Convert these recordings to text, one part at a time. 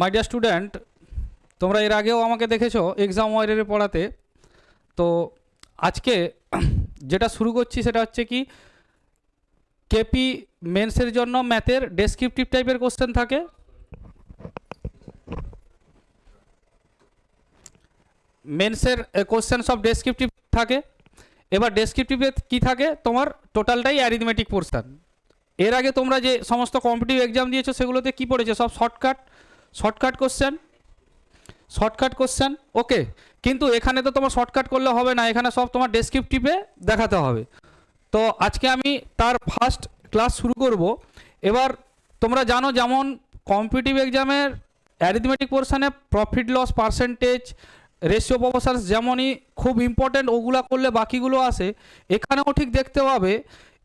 My dear student, তোমরা এর আগেও আমাকে দেখেছো এক্সাম ওয়ারিয়রে পড়াতে। তো আজকে যেটা শুরু করছি সেটা হচ্ছে কি, কেপি মেন্সের জন্য ম্যাথের ডেসক্রিপটিভ টাইপের কোশ্চেন থাকে। মেন্সের কোশ্চেন সব ডেসক্রিপটিভ থাকে। এবার ডেসক্রিপটিভে কি থাকে, তোমার টোটালটাই অ্যারিথমেটিক পোর্শন। এর আগে তোমরা যে সমস্ত কম্পিটিটিভ এক্সাম দিয়েছো সেগুলোতে কি পড়েছো, সব শর্টকাট কোশ্চেন। ওকে, কিন্তু এখানে তো তোমার শর্টকাট করলে হবে না, এখানে সব তোমার ডেসক্রিপটিভে দেখাতে হবে। তো আজকে আমি তার ফার্স্ট ক্লাস শুরু করব। এবার তোমরা জানো যেমন কম্পিটিটিভ এক্সামের অ্যারিথমেটিক পোর্শনে profit loss percentage ratio proportions যেমনই খুব ইম্পর্টেন্ট, ওগুলা করলে বাকিগুলো আসে। এখানেও ঠিক দেখতে পাবে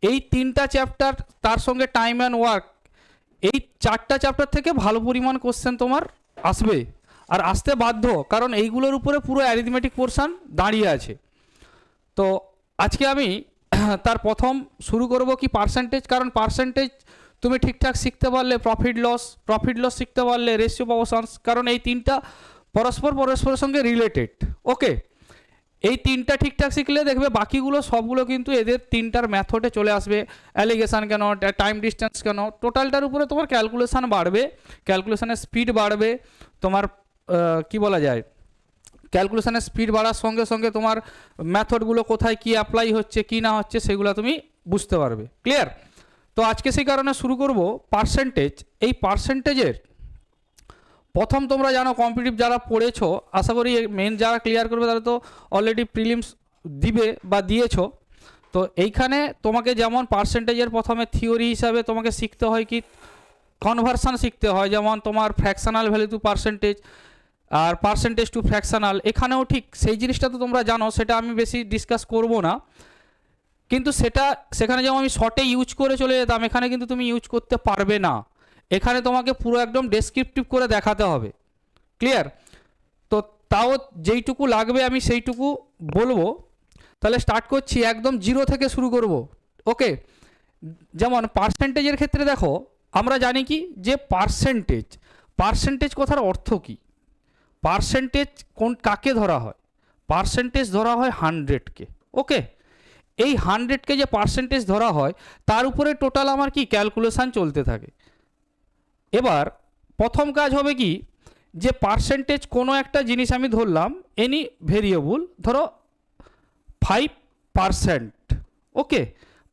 এই তিনটা চ্যাপ্টার, তার সঙ্গে টাইম অ্যান্ড ওয়ার্ক, এই চারটা চ্যাপ্টার থেকে ভালো পরিমাণ কোশ্চেন তোমার আসবে আর আসতে বাধ্য, কারণ এইগুলোর উপরে পুরো অ্যারিথমেটিক পোর্শন দাঁড়িয়ে আছে। তো আজকে আমি তার প্রথম শুরু করব কি পার্সেন্টেজ, কারণ পার্সেন্টেজ তুমি ঠিকঠাক শিখতে পারলে প্রফিট লস শিখতে পারলে রেশিও প্রপোর্শনস, কারণ এই তিনটা পরস্পরের সঙ্গে রিলেটেড। ওকে, এই তিনটা ঠিকঠাক শিখলে দেখবে বাকিগুলো সবগুলো কিন্তু এদের তিনটার মেথডে চলে আসবে। অ্যালিগেশন কেন, টাইম ডিস্টেন্স কেন, টোটালটার উপরে তোমার ক্যালকুলেশন বাড়বে, ক্যালকুলেশনের স্পিড বাড়বে। তোমার কি বলা যায়, ক্যালকুলেশনের স্পিড বাড়ার সঙ্গে সঙ্গে তোমার মেথডগুলো কোথায় কি অ্যাপ্লাই হচ্ছে কি না হচ্ছে সেগুলো তুমি বুঝতে পারবে। ক্লিয়ার? তো আজকে সেই কারণে শুরু করব পার্সেন্টেজ। এই পার্সেন্টেজের প্রথম তোমরা জানো কম্পিটিটিভ যারা পড়েছো, আশা করি মেন যারা ক্লিয়ার করবে তারা তো অলরেডি প্রিলিমস দিবে বা দিয়েছো। তো এইখানে তোমাকে যেমন পার্সেন্টেজের প্রথমে থিওরি হিসাবে তোমাকে শিখতে হয় কি কনভার্সন শিখতে হয়, যেমন তোমার ফ্র্যাকশনাল ভ্যালু টু পার্সেন্টেজ আর পার্সেন্টেজ টু ফ্র্যাকশনাল। এখানেও ঠিক সেই জিনিসটা তো তোমরা জানো, সেটা আমি বেশি ডিসকাস করব না, কিন্তু সেখানে যেমন আমি শর্টে ইউজ করে চলে যেতাম, এখানে কিন্তু তুমি ইউজ করতে পারবে না। এখানে তোমাকে পুরো একদম ডেসক্রিপটিভ করে দেখাতে হবে। ক্লিয়ার? তো তাও যেইটুকু লাগবে আমি সেইটুকু বলবো। তাহলে স্টার্ট করছি, একদম জিরো থেকে শুরু করব। ওকে, যেমন পার্সেন্টেজের ক্ষেত্রে দেখো, আমরা জানি কি যে পার্সেন্টেজ কথার অর্থ কি। পার্সেন্টেজ কাকে ধরা হয়? পার্সেন্টেজ ধরা হয় 100কে। ওকে, এই 100কে যে পার্সেন্টেজ ধরা হয় তার উপরে টোটাল আমার কি ক্যালকুলেশন চলতে থাকে। এবার প্রথম কাজ হবে কি, যে পার্সেন্টেজ কোনো একটা জিনিস আমি ধরলাম, এনি ভেরিয়েবল, ধরো 5%। ওকে,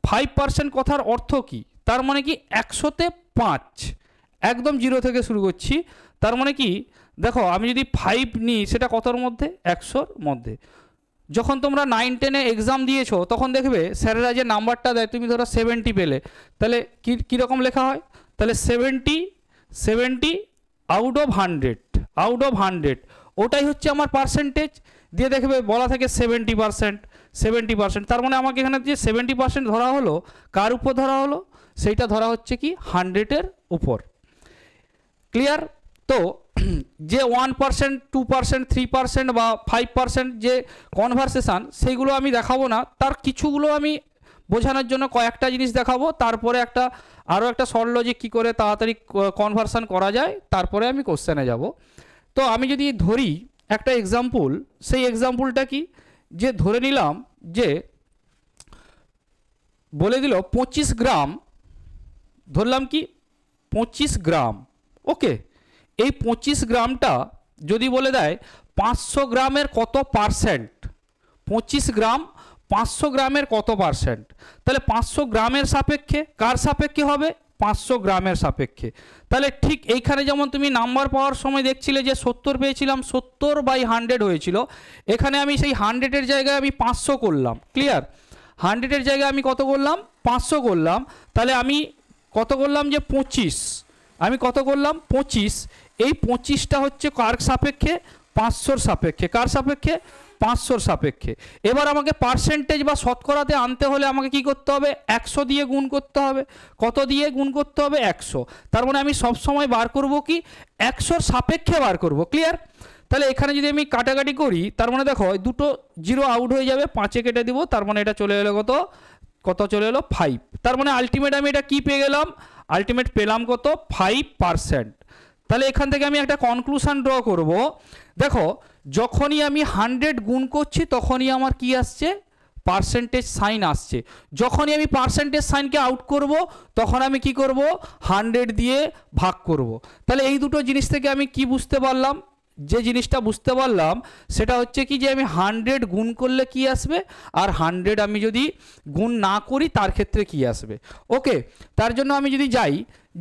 5% কথার অর্থ কি? তার মানে কি 100তে 5, একদম জিরো থেকে শুরু করছি। তার মানে কি, দেখো আমি যদি 5 নিই সেটা কতর মধ্যে? 100র মধ্যে। যখন তোমরা 9-10-এ এক্সাম দিয়েছো তখন দেখবে স্যারেরা যে নাম্বারটা দেয়, তুমি ধরো 70 পেলে, তাহলে কীরকম লেখা হয়? তাহলে 70 আউট অফ 100, ওটাই হচ্ছে আমার পার্সেন্টেজ। দিয়ে দেখবে বলা থাকে 70%। তার মানে আমাকে এখানে যে 70% ধরা হলো, কার উপর ধরা হলো? সেইটা ধরা হচ্ছে কি 100-এর উপর। ক্লিয়ার? তো যে 1%, 2%, 3% বা 5% যে কনভারসেশান, সেইগুলো আমি দেখাবো না, তার কিছুগুলো আমি বোঝানোর জন্য কয়েকটা জিনিস দেখাবো, তারপরে আরও একটা শর্ট লজিক কী করে তাড়াতাড়ি কনভারশন করা যায়, তারপরে আমি কোশ্চেনে যাব। তো আমি যদি ধরি একটা এক্সাম্পল, সেই এক্সাম্পলটা কি, যে ধরে নিলাম যে বলে দিল 25 গ্রাম, ধরলাম কি 25 গ্রাম। ওকে, এই 25 গ্রামটা যদি বলে দেয় 500 গ্রামের কত পার্সেন্ট, 25 গ্রাম 500 গ্রামের কত পার্সেন্ট, তাহলে 500 গ্রামের সাপেক্ষে কার সাপেক্ষে হবে? 500 গ্রামের সাপেক্ষে। তাহলে ঠিক এইখানে যেমন তুমি নাম্বার পাওয়ার সময় দেখছিলে যে 70 পেয়েছিলাম, 70/100 হয়েছিল, এখানে আমি সেই 100-এর জায়গায় আমি 500 করলাম। ক্লিয়ার? 100-এর জায়গায় আমি কত করলাম? 500 করলাম। তাহলে আমি কত করলাম? যে 25। আমি কত করলাম? 25। এই 25টা হচ্ছে কার সাপেক্ষে? 500-র সাপেক্ষে। কার সাপেক্ষে? 500-র সাপেক্ষে। এবার আমাকে পার্সেন্টেজ বা শতকরাতে আনতে হলে আমাকে কি করতে হবে? 100 দিয়ে গুণ করতে হবে। কত দিয়ে গুণ করতে হবে? 100। তার মানে আমি সবসময় বার করব কি 100-র সাপেক্ষে বার করব। ক্লিয়ার? তাহলে এখানে যদি আমি কাটাকাটি করি, তার মানে দেখো দুটো জিরো আউট হয়ে যাবে, 5-এ কেটে দিব, তার মানে এটা চলে এলো কত চলে এলো? 5। তার মানে আলটিমেট আমি এটা কি পেয়ে গেলাম? আলটিমেট পেলাম কত? 5%। তাহলে এখান থেকে আমি একটা কনক্লুশন ড্র করব। দেখো যখনই আমি 100 গুণ করছি তখনই আমার কি আসছে, পার্সেন্টেজ সাইন আসছে। যখনই আমি পার্সেন্টেজ সাইনকে আউট করব তখন আমি কি করব, 100 দিয়ে ভাগ করব। তাহলে এই দুটো জিনিস থেকে আমি কি বুঝতে পারলাম, যে জিনিসটা বুঝতে পারলাম সেটা হচ্ছে কি, যে আমি 100 গুণ করলে কি আসবে, আর 100 আমি যদি গুণ না করি তার ক্ষেত্রে কি আসবে। ওকে, তার জন্য আমি যদি যাই,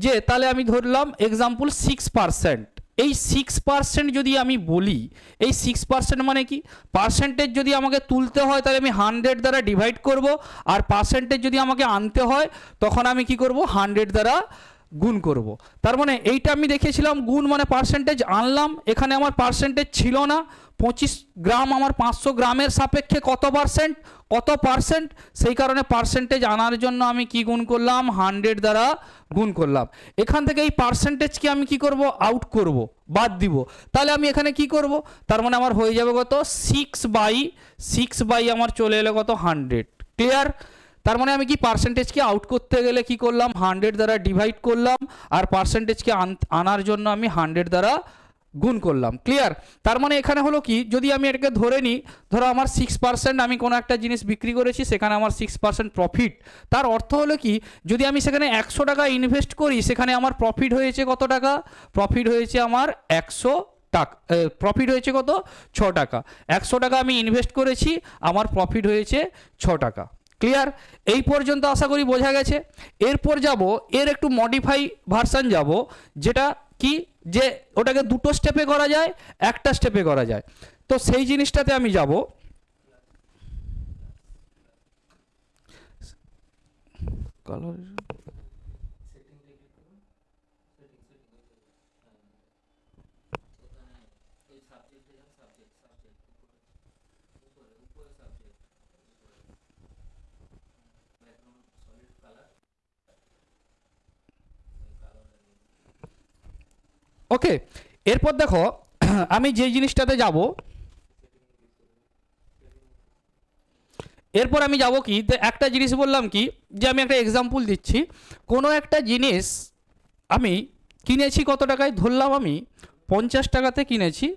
যে তাহলে আমি ধরলাম এক্সাম্পল 6%। এই 6% যদি আমি বলি, এই 6% মানে কি, পার্সেন্টেজ যদি আমাকে তুলতে হয় তাহলে আমি 100 দ্বারা ডিভাইড করব, আর পার্সেন্টেজ যদি আমাকে আনতে হয় তখন আমি কি করব, 100 দ্বারা গুণ করব। তার মানে এইটা আমি দেখেছিলাম গুণ মানে পার্সেন্টেজ আনলাম, এখানে আমার পার্সেন্টেজ ছিল না। 25 গ্রাম আমার 500 গ্রামের সাপেক্ষে কত পার্সেন্ট, সেই কারণে পার্সেন্টেজ আনার জন্য আমি কি গুণ করলাম, 100 দ্বারা গুণ করলাম। এখান থেকে এই পার্সেন্টেজকে আমি কি করব, আউট করব, বাদ দিব। তাহলে আমি এখানে কি করব, তার মানে আমার হয়ে যাবে কত, 6/6 আমার চলে এলো কত, 100। ক্লিয়ার? তার মানে আমি কি পার্সেন্টেজকে আউট করতে গেলে কি করলাম, 100 দ্বারা ডিভাইড করলাম, আর পার্সেন্টেজকে আনার জন্য আমি 100 দ্বারা গুণ করলাম। ক্লিয়ার? তার মানে এখানে হলো কি, যদি আমি এটাকে ধরে নিই, ধরো আমার 6% আমি কোনো একটা জিনিস বিক্রি করেছি, সেখানে আমার 6% প্রফিট। তার অর্থ হলো কি, যদি আমি সেখানে 100 টাকা ইনভেস্ট করি, সেখানে আমার প্রফিট হয়েছে কত টাকা, প্রফিট হয়েছে আমার 100 টাকা, প্রফিট হয়েছে কত, 6 টাকা। 100 টাকা আমি ইনভেস্ট করেছি, আমার প্রফিট হয়েছে 6 টাকা। ক্লিয়ার? এই পর্যন্ত আশা করি বোঝা গেছে। এরপর যাব, এর একটু মডিফাই ভার্সান যাব, যেটা কি, যে ওটাকে দুটো স্টেপে করা যায়, একটা স্টেপে করা যায়। তো সেই জিনিসটাতে আমি যাব। ওকে, এরপর দেখো আমি যে জিনিসটাতে যাব, এরপর আমি যাব কি, একটা জিনিস বললাম কি, যে আমি একটা এক্সাম্পল দিচ্ছি। কোনো একটা জিনিস আমি কিনেছি কত টাকায়, ধরলাম আমি 50 টাকাতে কিনেছি।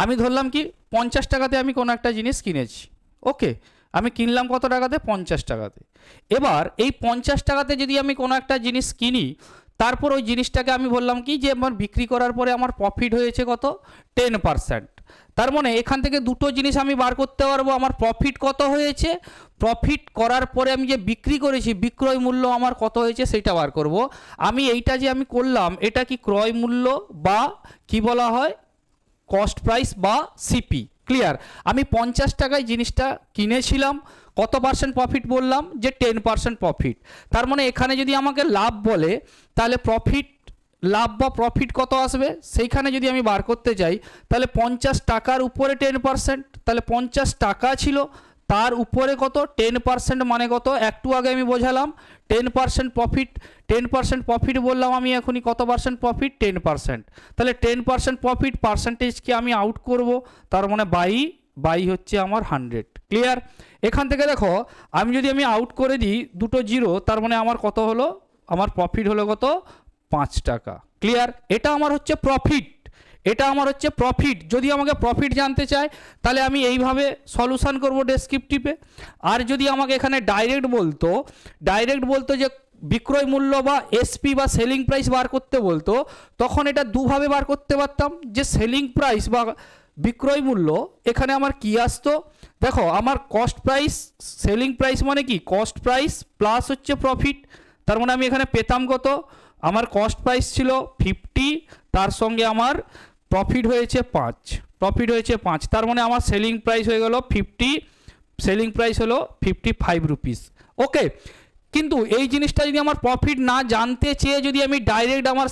আমি ধরলাম কি 50 টাকাতে আমি কোনো একটা জিনিস কিনেছি। ওকে, আমি কিনলাম কত টাকাতে, 50 টাকাতে। এবার এই 50 টাকাতে যদি আমি কোনো একটা জিনিস কিনি, তারপর ওই জিনিসটাকে আমি বললাম কি, যে আমার বিক্রি করার পরে আমার প্রফিট হয়েছে কত, 10%। তার মানে এখান থেকে দুটো জিনিস আমি বার করতে পারবো, আমার প্রফিট কত হয়েছে, প্রফিট করার পরে আমি যে বিক্রি করেছি বিক্রয় মূল্য আমার কত হয়েছে সেটা বার করব। আমি এইটা যে আমি করলাম, এটা কি ক্রয় মূল্য বা কি বলা হয়, কস্ট প্রাইস বা সিপি। ক্লিয়ার? আমি 50 টাকায় জিনিসটা কিনেছিলাম, কত পার্সেন্ট প্রফিট বললাম, যে 10% প্রফিট। তার মানে এখানে যদি আমাকে লাভ বলে, তাহলে প্রফিট, লাভ বা প্রফিট কত আসবে, সেইখানে যদি আমি বার করতে চাই, তাহলে 50 টাকার উপরে 10%, তাহলে 50 টাকা ছিল, তার উপরে কত, 10% মানে কত, একটু আগে আমি বোঝালাম 10% প্রফিট। 10% প্রফিট বললাম আমি, এখনই কত পার্সেন্ট প্রফিট, 10%। তাহলে 10% প্রফিট, পার্সেন্টেজকে আমি আউট করব, তার মানে বাই হচ্ছে আমার 100। ক্লিয়ার? এখান থেকে দেখো আমি যদি আমি আউট করে দিই দুটো জিরো, তার মানে আমার কত হলো, আমার প্রফিট হলো কত, 5 টাকা। ক্লিয়ার? এটা আমার হচ্ছে প্রফিট, এটা আমার হচ্ছে প্রফিট। যদি আমাকে প্রফিট জানতে চায় তাহলে আমি এইভাবে সলিউশন করব ডেসক্রিপটিভে। আর যদি আমাকে এখানে ডাইরেক্ট বলতো যে বিক্রয় মূল্য বা এসপি বা সেলিং প্রাইস বার করতে বলতো, তখন এটা দুভাবে বার করতে পারতাম, যে সেলিং প্রাইস বা বিক্রয় মূল্য এখানে আমার কি আসতো, দেখো আমার কস্ট প্রাইস, সেলিং প্রাইস মানে কি, কস্ট প্রাইস প্লাস হচ্ছে প্রফিট। তার মানে আমি এখানে পেতাম কত, আমার কস্ট প্রাইস ছিল 50, তার সঙ্গে আমার প্রফিট হয়েছে 5, তার মানে আমার সেলিং প্রাইস হয়ে গেল 50, সেলিং প্রাইস হলো 55 রুপিস। ওকে, কিন্তু এই জিনিসটা যদি আমার প্রফিট না জানতে চেয়ে যদি আমি ডাইরেক্ট আমার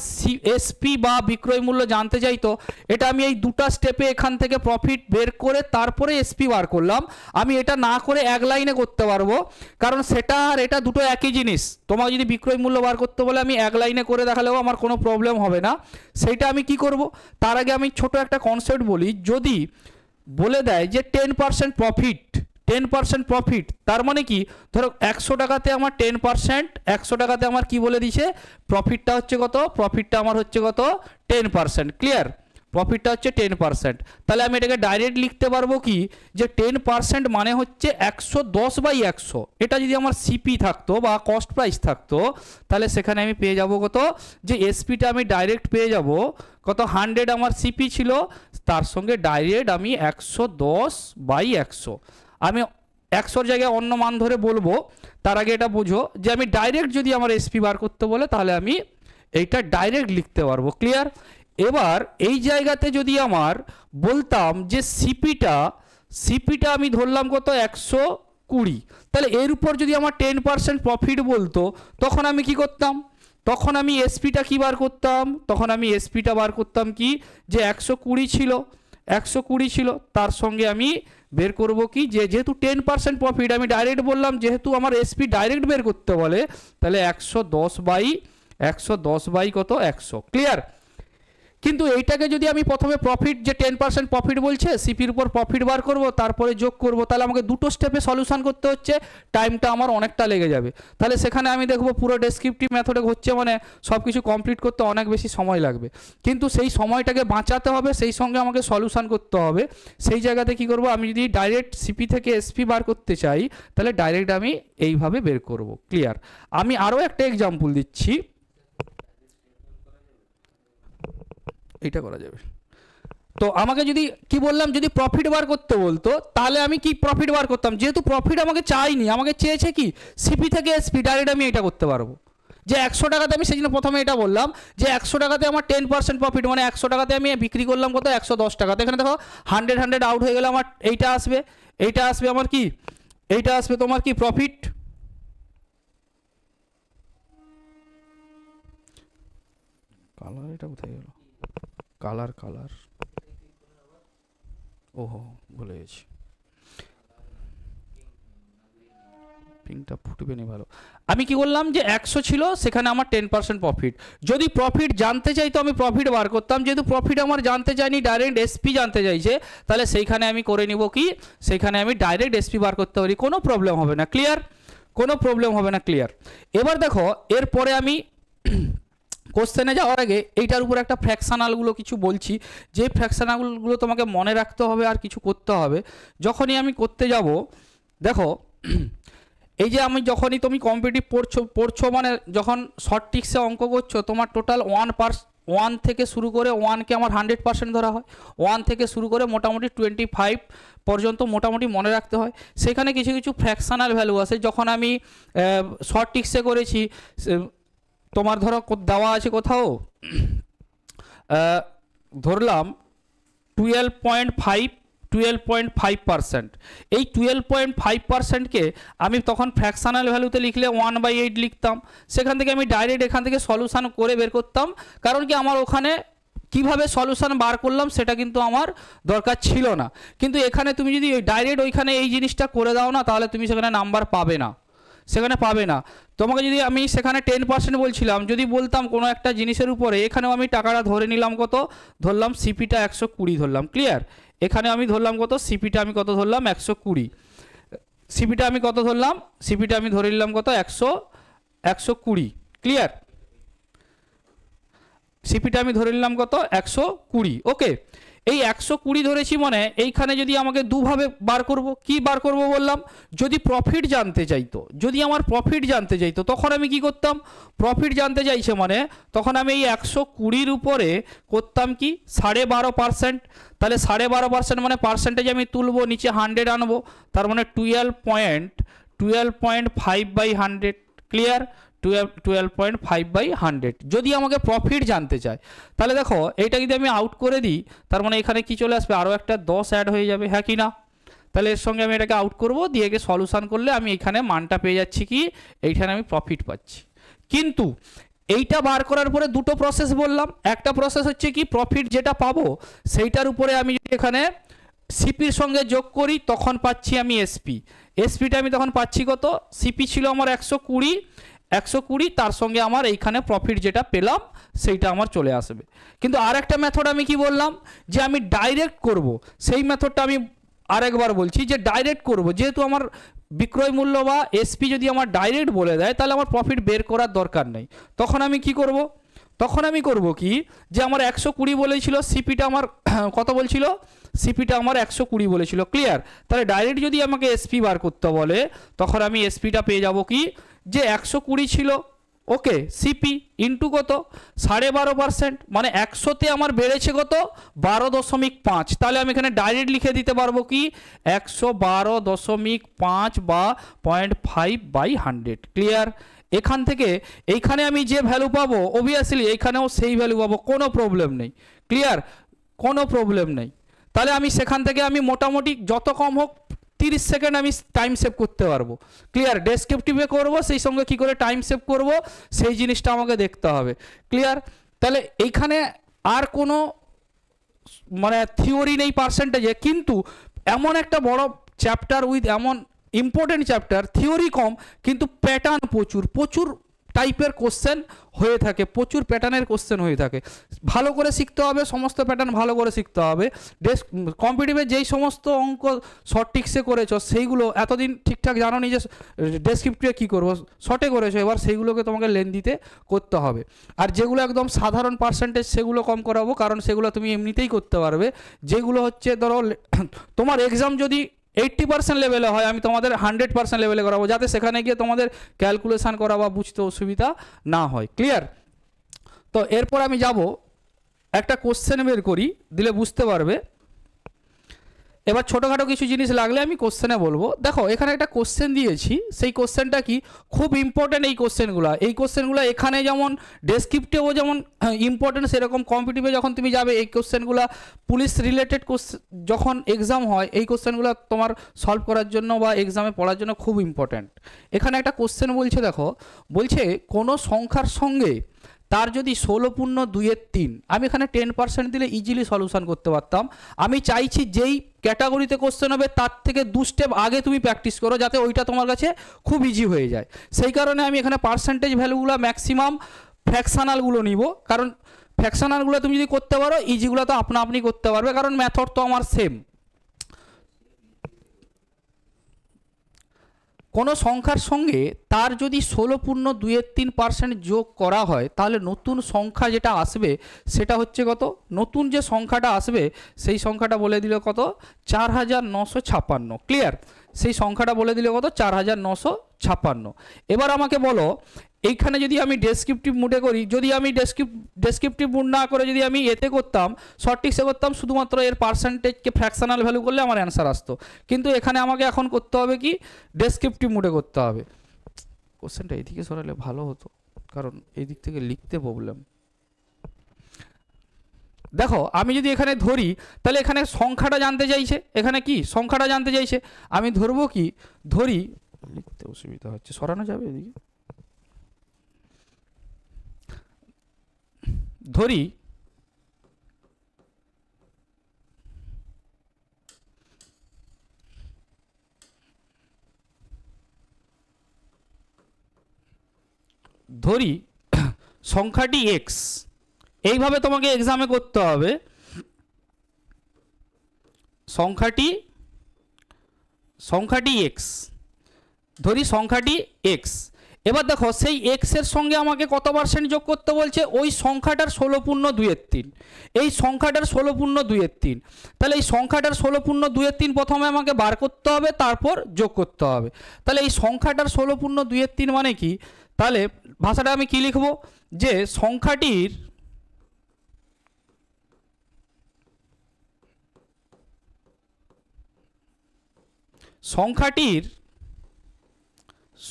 এসপি বা বিক্রয় মূল্য জানতে চাই, তো এটা আমি এই দুটো স্টেপে এখান থেকে প্রফিট বের করে তারপরে এসপি বার করলাম। আমি এটা না করে এক লাইনে করতে পারবো, কারণ সেটা আর এটা দুটো একই জিনিস। তোমাকে যদি বিক্রয় মূল্য বার করতে বলে আমি এক লাইনে করে দেখালেও আমার কোনো প্রবলেম হবে না। সেইটা আমি কি করব, তার আগে আমি ছোট একটা কনসেপ্ট বলি। যদি বলে দেয় যে 10% প্রফিট, 10% প্রফিট, তার মানে কি ধরো 100 টাকাতে আমার 10%, 100 টাকাতে আমার কি বলে দিছে প্রফিটটা হচ্ছে কত, প্রফিটটা আমার হচ্ছে কত 10%। ক্লিয়ার? প্রফিটটা হচ্ছে 10%। তাহলে আমি এটাকে ডাইরেক্ট লিখতে পারবো কি যে 10% মানে হচ্ছে 110/100। এটা যদি আমার সিপি থাকতো বা কস্ট প্রাইস থাকতো তাহলে সেখানে আমি পেয়ে যাব কত, যে এসপিটা আমি ডাইরেক্ট পেয়ে যাব কত 100 আমার সিপি ছিল, তার সঙ্গে ডাইরেক্ট আমি 110/100। আমি 100-র জায়গায় অন্য মান ধরে বলবো, তার আগে এটা বুঝো যে আমি ডাইরেক্ট যদি আমার এসপি বার করতে বলে তাহলে আমি এইটা ডাইরেক্ট লিখতে পারবো। ক্লিয়ার? এবার এই জায়গাতে যদি আমার বলতাম যে সিপিটা আমি ধরলাম কত 120, তাহলে এর উপর যদি আমার 10% প্রফিট বলতো তখন আমি কি করতাম, তখন আমি এসপিটা কি বার করতাম, তখন আমি এসপিটা বার করতাম কি যে 120 ছিল, 120 ছিল, তার সঙ্গে আমি বের করব কি যে যেহেতু 10% প্রফিট আমি ডাইরেক্ট বললাম, যেহেতু আমার এসপি ডাইরেক্ট বের করতে বলে তাহলে 110/100 কত 100। ক্লিয়ার? কিন্তু এইটাকে যদি আমি প্রথমে প্রফিট যে 10% প্রফিট বলছে সিপির উপর প্রফিট বার করব তারপরে যোগ করব, তাহলে আমাকে দুটো স্টেপে সলিউশন করতে হচ্ছে, টাইমটা আমার অনেকটা লেগে যাবে। তাহলে সেখানে আমি দেখব পুরো ডেসক্রিপটিভ মেথডে হচ্ছে মানে সব কিছু কমপ্লিট করতে অনেক বেশি সময় লাগবে, কিন্তু সেই সময়টাকে বাঁচাতে হবে, সেই সঙ্গে আমাকে সলিউশন করতে হবে। সেই জায়গাতে কি করব, আমি যদি ডাইরেক্ট সিপি থেকে এসপি বার করতে চাই তাহলে ডাইরেক্ট আমি এইভাবে বের করব। ক্লিয়ার? আমি আরও একটা এক্সাম্পল দিচ্ছি, এটা করা যাবে। তো আমাকে যদি কি বললাম, যদি প্রফিট বার করতে বলতো তাহলে আমি কি প্রফিট বার করতাম, যেহেতু প্রফিট আমাকে চাইনি, আমাকে চেয়েছে কি সিপি থেকে এসপি, ডাইরেক্ট আমি এটা করতে পারবো যে 100 টাকাতে আমি সেই জন্য প্রথমে এটা বললাম যে 100 টাকাতে আমার 10% প্রফিট, মানে 100 টাকাতে আমি বিক্রি করলাম কত 110 টাকাতে। এখানে দেখো 100 আউট হয়ে গেলে আমার এইটা আসবে, এইটা আসবে আমার কি, এইটা আসবে তোমার কি প্রফিট। কালার এটা কোথায় গেল, কালার ওহো ভুলে গেছি, পিঙ্কটা ফুটবে নি ভালো। আমি কি বললাম যে 100 ছিল, সেখানে আমার 10% প্রফিট। যদি প্রফিট জানতে চাই তো আমি প্রফিট বার করতাম, যেহেতু প্রফিট আমার জানতে চাইনি, ডাইরেক্ট এসপি জানতে চাইছে, তাহলে সেইখানে আমি করে নিব কি, সেইখানে আমি ডাইরেক্ট এসপি বার করতে পারি, কোনো প্রবলেম হবে না। ক্লিয়ার? কোনো প্রবলেম হবে না। ক্লিয়ার? এবার দেখো এরপরে আমি কোশ্চেনে যাওয়ার আগে এইটার উপর একটা ফ্র্যাকশনালগুলো কিছু বলছি, যে ফ্র্যাকশনালগুলো তোমাকে মনে রাখতে হবে আর কিছু করতে হবে যখনই আমি করতে যাব। দেখো এই যে আমি যখনই তুমি কম্পিটিটিভ পড়ছো মানে যখন শর্ট ট্রিক্সে অঙ্ক করছো, তোমার টোটাল 1 থেকে শুরু করে 1কে আমার 100% ধরা হয়, 1 থেকে শুরু করে মোটামুটি 25 পর্যন্ত মোটামুটি মনে রাখতে হয়। সেখানে কিছু কিছু ফ্র্যাকশনাল ভ্যালু আছে, যখন আমি শর্ট ট্রিক্সে করেছি তোমার ধরো দেওয়া আছে কোথাও ধরলাম 12.5%, এই 12.5%কে আমি তখন ফ্র্যাকশনাল ভ্যালুতে লিখলে 1/8 লিখতাম, সেখান থেকে আমি ডাইরেক্ট এখান থেকে সলিউশন করে বের করতাম, কারণ কি আমার ওখানে কিভাবে সলিউশন বার করলাম সেটা কিন্তু আমার দরকার ছিল না। কিন্তু এখানে তুমি যদি ডাইরেক্ট ওইখানে এই জিনিসটা করে দাও না, তাহলে তুমি সেখানে নাম্বার পাবে না, সেখানে পাবে না। তোমাকে যদি আমি সেখানে 10% বলছিলাম, যদি বলতাম কোনো একটা জিনিসের উপরে, এখানেও আমি টাকাটা ধরে নিলাম কত, ধরলাম সিপিটা 120 ধরলাম। ক্লিয়ার? এখানে আমি ধরলাম কত, সিপিটা আমি কত ধরলাম 120, সিপিটা আমি কত ধরলাম, সিপিটা আমি ধরে নিলাম কত 120। ক্লিয়ার? সিপিটা আমি ধরে নিলাম কত 120। ওকে, এই 120 ধরেছি মানে এইখানে যদি আমাকে দুভাবে বার করব, কি বার করব বললাম, যদি প্রফিট জানতে চাইতো, যদি আমার প্রফিট জানতে চাইতো তখন আমি কি করতাম, প্রফিট জানতে চাইছে মানে তখন আমি এই 120-র উপরে করতাম কি 12.5%, তাহলে 12.5% মানে পার্সেন্টেজ আমি তুলবো, নিচে 100 আনবো, তার মানে 12.5/100। ক্লিয়ার? 12.5/100 যদি আমাকে প্রফিট জানতে চায়। তাহলে দেখো এইটা যদি আমি আউট করে দিই তার মানে এখানে কি চলে আসবে, আরও একটা 10 অ্যাড হয়ে যাবে, হ্যাঁ কি না? তাহলে এর সঙ্গে আমি এটাকে আউট করব, দিয়ে গিয়ে সলিউশন করলে আমি এখানে মানটা পেয়ে যাচ্ছি কি, এইখানে আমি প্রফিট পাচ্ছি। কিন্তু এইটা বার করার পরে দুটো প্রসেস বললাম, একটা প্রসেস হচ্ছে কি প্রফিট যেটা পাবো সেইটার উপরে আমি যদি এখানে সিপির সঙ্গে যোগ করি তখন পাচ্ছি আমি এসপিটা আমি তখন পাচ্ছি কত, সিপি ছিল আমার 120, তার সঙ্গে আমার এইখানে প্রফিট যেটা পেলাম সেইটা আমার চলে আসবে। কিন্তু আর একটা মেথড আমি কি বললাম যে আমি ডাইরেক্ট করব, সেই মেথডটা আমি আরেকবার বলছি যে ডাইরেক্ট করব, যেহেতু আমার বিক্রয় মূল্য বা এসপি যদি আমার ডাইরেক্ট বলে দেয় তাহলে আমার প্রফিট বের করার দরকার নেই। তখন আমি কি করব, তখন আমি করব কি, যে আমার 120 বলেছিল, সিপিটা আমার কত বলছিল, সিপিটা আমার 120 বলেছিল, ক্লিয়ার। তাহলে ডাইরেক্ট যদি আমাকে এসপি বার করতে বলে তখন আমি এসপিটা পেয়ে যাব কি, যে 120 ছিল, ওকে, সিপি ইন্টু কত 12.5%, মানে 100তে আমার বেড়েছে কত 12.5, তাহলে আমি এখানে ডাইরেক্ট লিখে দিতে পারবো কি 112.5 বা 0.5/100, ক্লিয়ার। এখান থেকে এইখানে আমি যে ভ্যালু পাবো অবভিয়াসলি এইখানেও সেই ভ্যালু পাবো, কোনো প্রবলেম নেই, ক্লিয়ার, কোনো প্রবলেম নেই। তাহলে আমি সেখান থেকে আমি মোটামুটি যত কম হোক 30 সেকেন্ড আমি টাইম সেভ করতে পারবো, ক্লিয়ার। ডেসক্রিপটিভে করবো, সেই সঙ্গে কি করে টাইম সেভ করব সেই জিনিসটা আমাকে দেখতে হবে, ক্লিয়ার। তাহলে এইখানে আর কোনো মানে থিওরি নেই পার্সেন্টেজে, কিন্তু এমন একটা বড় চ্যাপ্টার উইথ এমন ইম্পর্টেন্ট চ্যাপ্টার, থিওরি কম কিন্তু প্যাটার্ন প্রচুর, প্রচুর টাইপের কোশ্চেন হয়ে থাকে, প্রচুর প্যাটার্নের কোশ্চেন হয়ে থাকে। ভালো করে শিখতে হবে, সমস্ত প্যাটার্ন ভালো করে শিখতে হবে। কম্পিটিটিভে যেই সমস্ত অঙ্ক শর্ট টিক্সে করেছো সেইগুলো এতদিন ঠিকঠাক জানো নি যে ডেসক্রিপটিভে কী করবো, শর্টে করেছো, এবার সেইগুলোকে তোমাকে লেন্দিতে করতে হবে। আর যেগুলো একদম সাধারণ পার্সেন্টেজ সেগুলো কম করাবো, কারণ সেগুলো তুমি এমনিতেই করতে পারবে। যেগুলো হচ্ছে ধরো তোমার এক্সাম যদি 80% লেভেলে হয়, আমি তোমাদের 100% লেভেলে করাবো, যাতে সেখানে গিয়ে তোমাদের ক্যালকুলেশন করা বা বুঝতে অসুবিধা না হয়, ক্লিয়ার। তো এরপর আমি যাব একটা কোশ্চেন বের করি, দিলে বুঝতে পারবে। এবার ছোটোখাটো কিছু জিনিস লাগলে আমি কোশ্চেনে বলবো। দেখো এখানে একটা কোশ্চেন দিয়েছি, সেই কোশ্চেনটা কি খুব ইম্পর্টেন্ট। এই কোশ্চেনগুলো এখানে যেমন ডেসক্রিপটিভও যেমন ইম্পর্টেন্ট, সেরকম কম্পিটিটিভে যখন তুমি যাবে এই কোশ্চেনগুলো পুলিশ রিলেটেড কোশ্চেন যখন এক্সাম হয় এই কোশ্চেনগুলো তোমার সলভ করার জন্য বা এক্সামে পড়ার জন্য খুব ইম্পর্ট্যান্ট। এখানে একটা কোশ্চেন বলছে, দেখো বলছে কোনো সংখ্যার সঙ্গে তার যদি 16.2/3, আমি এখানে 10% দিলে ইজিলি সলিউশন করতে পারতাম। আমি চাইছি যেই ক্যাটাগরিতে কোশ্চেন হবে তার থেকে 2 স্টেপ আগে তুমি প্র্যাকটিস করো, যাতে ওইটা তোমার কাছে খুব ইজি হয়ে যায়। সেই কারণে আমি এখানে পার্সেন্টেজ ভ্যালুগুলো ম্যাক্সিমাম ফ্র্যাকশনালগুলো নিব, কারণ ফ্র্যাকশনালগুলো তুমি যদি করতে পারো ইজিগুলো তো আপনা আপনি করতে পারবে, কারণ মেথড তো আমার সেম। কোনো সংখ্যার সঙ্গে তার যদি 16.2/3% যোগ করা হয় তাহলে নতুন সংখ্যা যেটা আসবে সেটা হচ্ছে কত, নতুন যে সংখ্যাটা আসবে সেই সংখ্যাটা বলে দিল কত 4956, ক্লিয়ার। সেই সংখ্যাটা বলে দিল কত 4956। এবার আমাকে বলো এইখানে যদি আমি ডেসক্রিপটিভ মুডে করি, যদি আমি ডেসক্রিপটিভ মুড না করে যদি আমি এতে করতাম শর্ট টিক্সে করতাম, শুধুমাত্র এর পার্সেন্টেজকে ফ্র্যাকশনাল ভ্যালু করলে আমার অ্যান্সার আসতো। কিন্তু এখানে আমাকে এখন করতে হবে কি ডেসক্রিপটিভ মুডে করতে হবে। কোশ্চেনটা এদিকে সরালে ভালো হতো, কারণ এই দিক থেকে লিখতে প্রবলেম। দেখো আমি যদি এখানে ধরি তাহলে এখানে সংখ্যাটা জানতে চাইছে, এখানে কি সংখ্যাটা জানতে চাইছে, আমি ধরবো কি, ধরি, লিখতে অসুবিধা হচ্ছে, সরানো যাবে এদিকে, ধরি সংখ্যাটি এক্স, এইভাবে তোমাকে এক্সামে করতে হবে। সংখ্যাটি এক্স, ধরি সংখ্যাটি এক্স। এবার দেখো সেই এক্সের সঙ্গে আমাকে কত পার্সেন্ট যোগ করতে বলছে, ওই সংখ্যাটার 16.2/3, এই সংখ্যাটার 16.2/3। তাহলে এই সংখ্যাটার 16.2/3 প্রথমে আমাকে বার করতে হবে, তারপর যোগ করতে হবে। তাহলে এই সংখ্যাটার 16.2/3 মানে কি, তাহলে ভাষাটা আমি কি লিখব, যে সংখ্যাটির